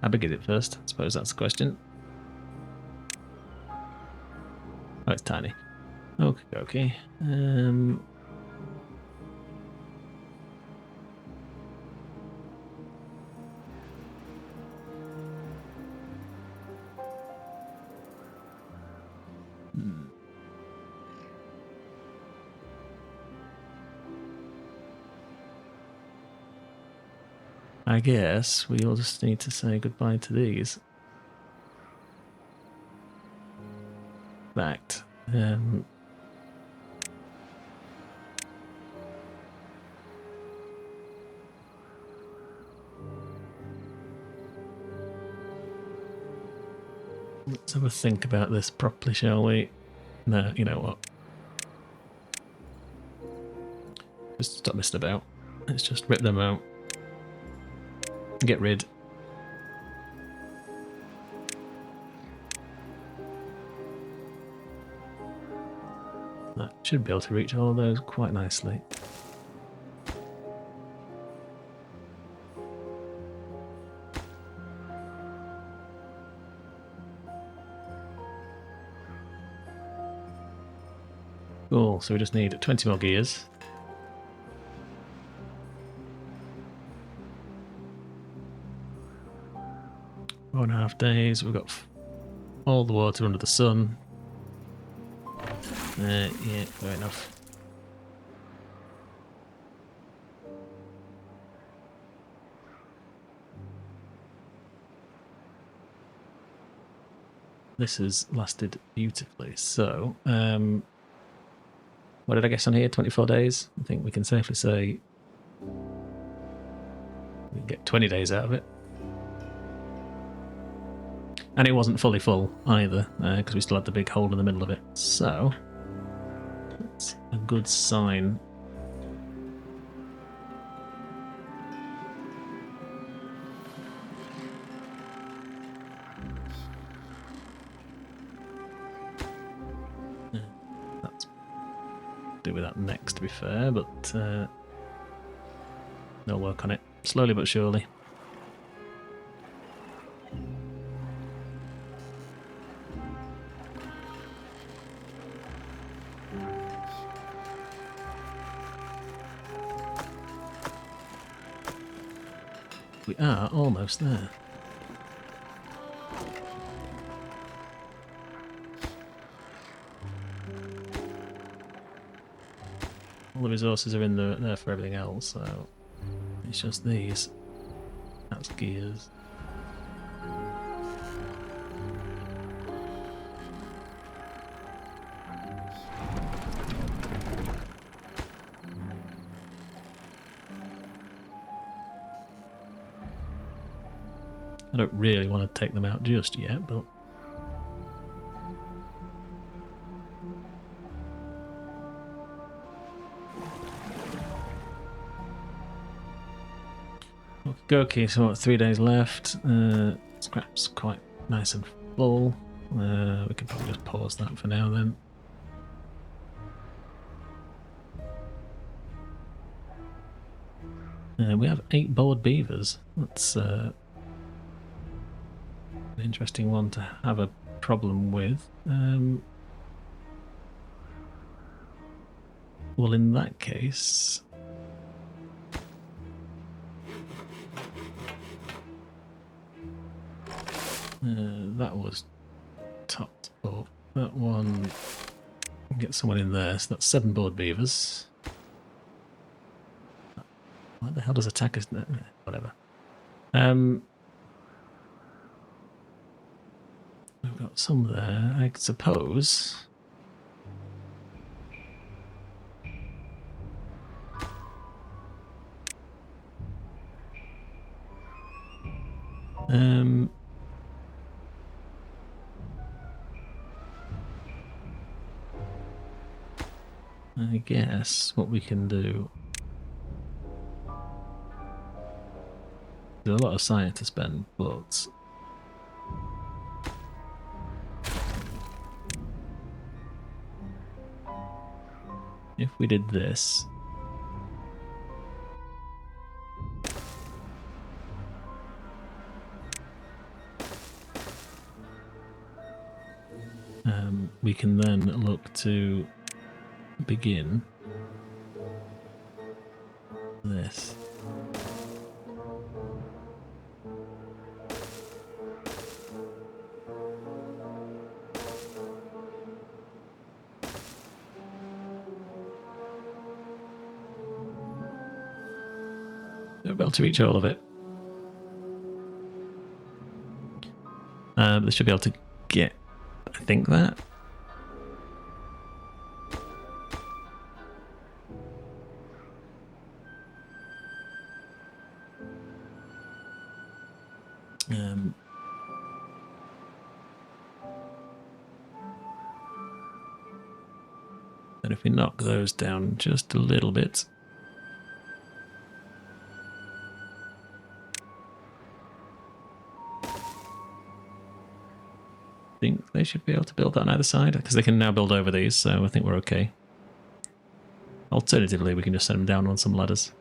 How big is it first? I suppose that's the question. Oh, it's tiny. Okay, okay. I guess we all just need to say goodbye to these. Fact. Let's have a think about this properly, shall we? No, you know what? Just stop messing about. Let's just rip them out. Get rid. That should be able to reach all of those quite nicely. Cool, so we just need 20 more gears. Four and a half days, we've got all the water under the sun. Yeah, fair enough. This has lasted beautifully, so what did I guess on here? 24 days? I think we can safely say we can get 20 days out of it. And it wasn't fully full either, because we still had the big hole in the middle of it. So, that's a good sign. That's do with that next, to be fair, but they'll work on it slowly but surely. We are almost there. All the resources are in there for everything else, so it's just these. That's gears. I don't really want to take them out just yet, but Okay, so what, 3 days left. Scrap's quite nice and full. We can probably just pause that for now then. We have 8 bored beavers. That's an interesting one to have a problem with. Well, in that case... that was topped up. That one... Get someone in there, so that's 7 bored beavers. Why the hell does attackers... Whatever. We've got some there, I suppose. I guess what we can do... There's a lot of science to spend, but... If we did this... we can then look to begin this. We'll be able to reach all of it. They should be able to get, I think, that. And if we knock those down just a little bit, I think they should be able to build that on either side, because they can now build over these, so I think we're okay. Alternatively, we can just send them down on some ladders.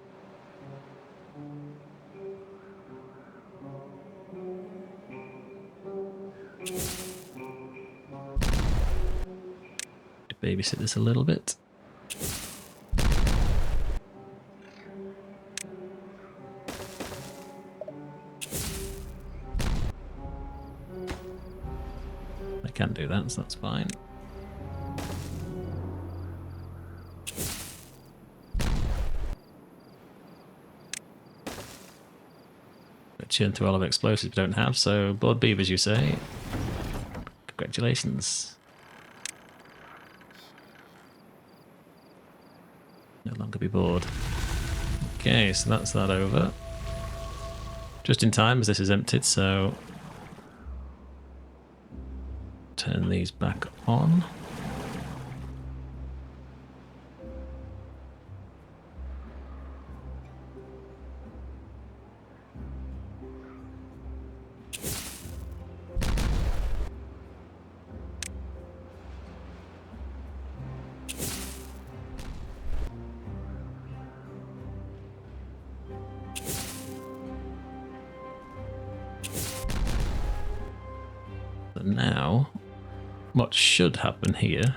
Babysit this a little bit. I can do that, so that's fine. Churn through all of explosives we don't have, so bored beavers, you say? Congratulations. No longer be bored. Okay, so that's that over. Just in time as this is emptied, so turn these back on. Now, what should happen here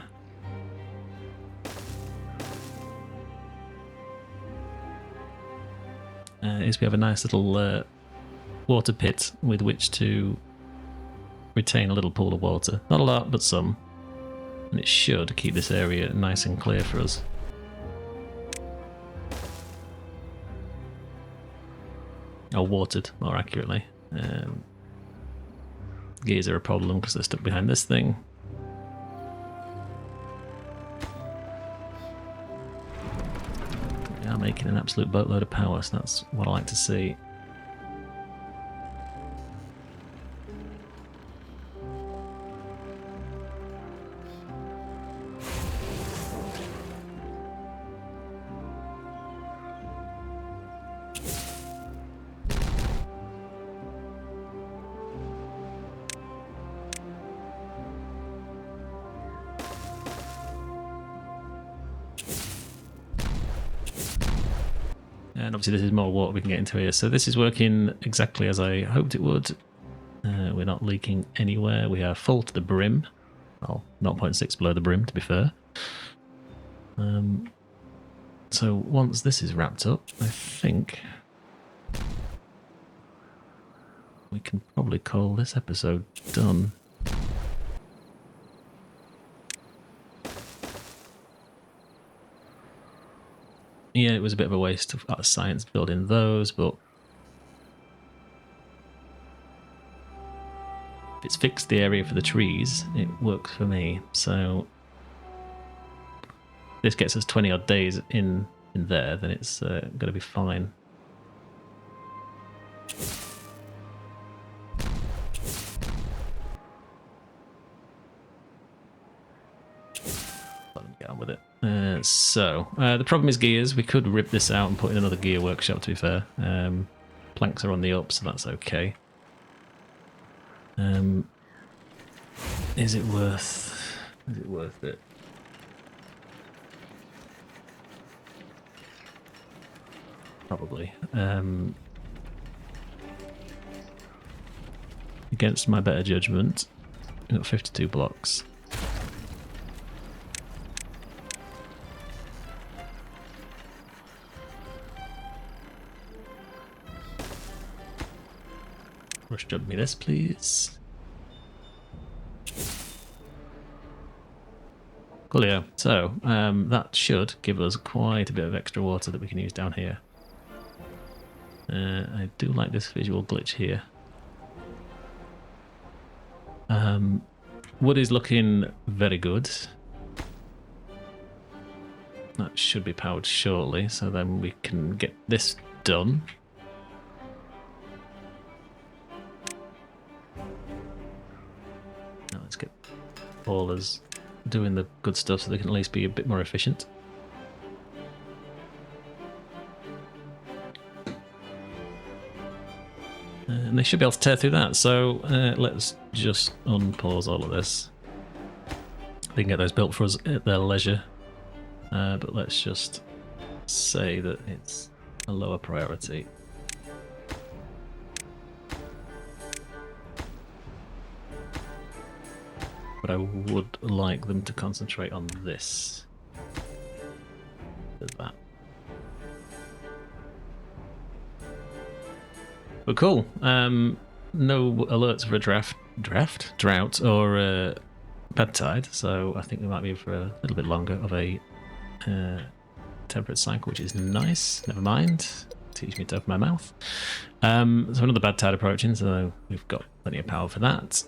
is we have a nice little water pit with which to retain a little pool of water. Not a lot, but some. And it should keep this area nice and clear for us. Or watered, more accurately. Gears are a problem because they're stuck behind this thing. We are making an absolute boatload of power, so that's what I like to see. And obviously there's more water we can get into here. So this is working exactly as I hoped it would. We're not leaking anywhere. We are full to the brim. Well, 0.6 below the brim, to be fair. So once this is wrapped up, I think we can probably call this episode done. Yeah, it was a bit of a waste of science building those, but if it's fixed the area for the trees, it works for me. So this gets us 20 odd days in there, then it's going to be fine. Let them get on with it. The problem is gears. We could rip this out and put in another gear workshop, to be fair. Planks are on the up, so that's okay. Is it worth it? Probably. Against my better judgment, we've got 52 blocks. Rush jump me this, please. Coolio. So, that should give us quite a bit of extra water that we can use down here. I do like this visual glitch here. Wood is looking very good. That should be powered shortly, so then we can get this done. Now let's get ballers doing the good stuff so they can at least be a bit more efficient. And they should be able to tear through that, so let's just unpause all of this. They can get those built for us at their leisure, but let's just say that it's a lower priority. But I would like them to concentrate on this. There's that. But cool. No alerts for a drought, or bad tide, so I think we might be for a little bit longer of a temperate cycle, which is nice. Never mind. Teach me to open my mouth. So another bad tide approaching, so we've got plenty of power for that.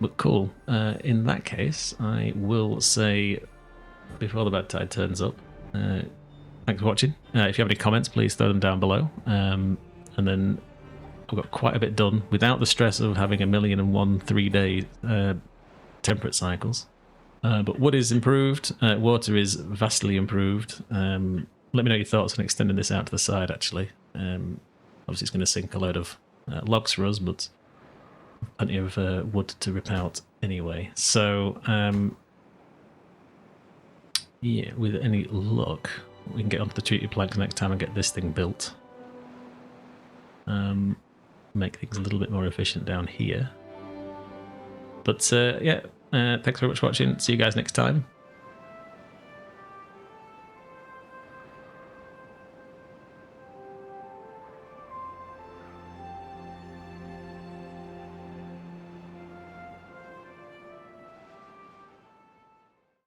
But cool. In that case, I will say, before the bad tide turns up, thanks for watching. If you have any comments, please throw them down below. And then I've got quite a bit done without the stress of having 1,000,001 3-day temperate cycles. But wood is improved. Water is vastly improved. Let me know your thoughts on extending this out to the side, actually. Obviously, it's going to sink a load of logs for us, but plenty of wood to rip out anyway. So, yeah, with any luck, we can get onto the treated planks next time and get this thing built. Make things a little bit more efficient down here. But yeah, thanks very much for watching. See you guys next time.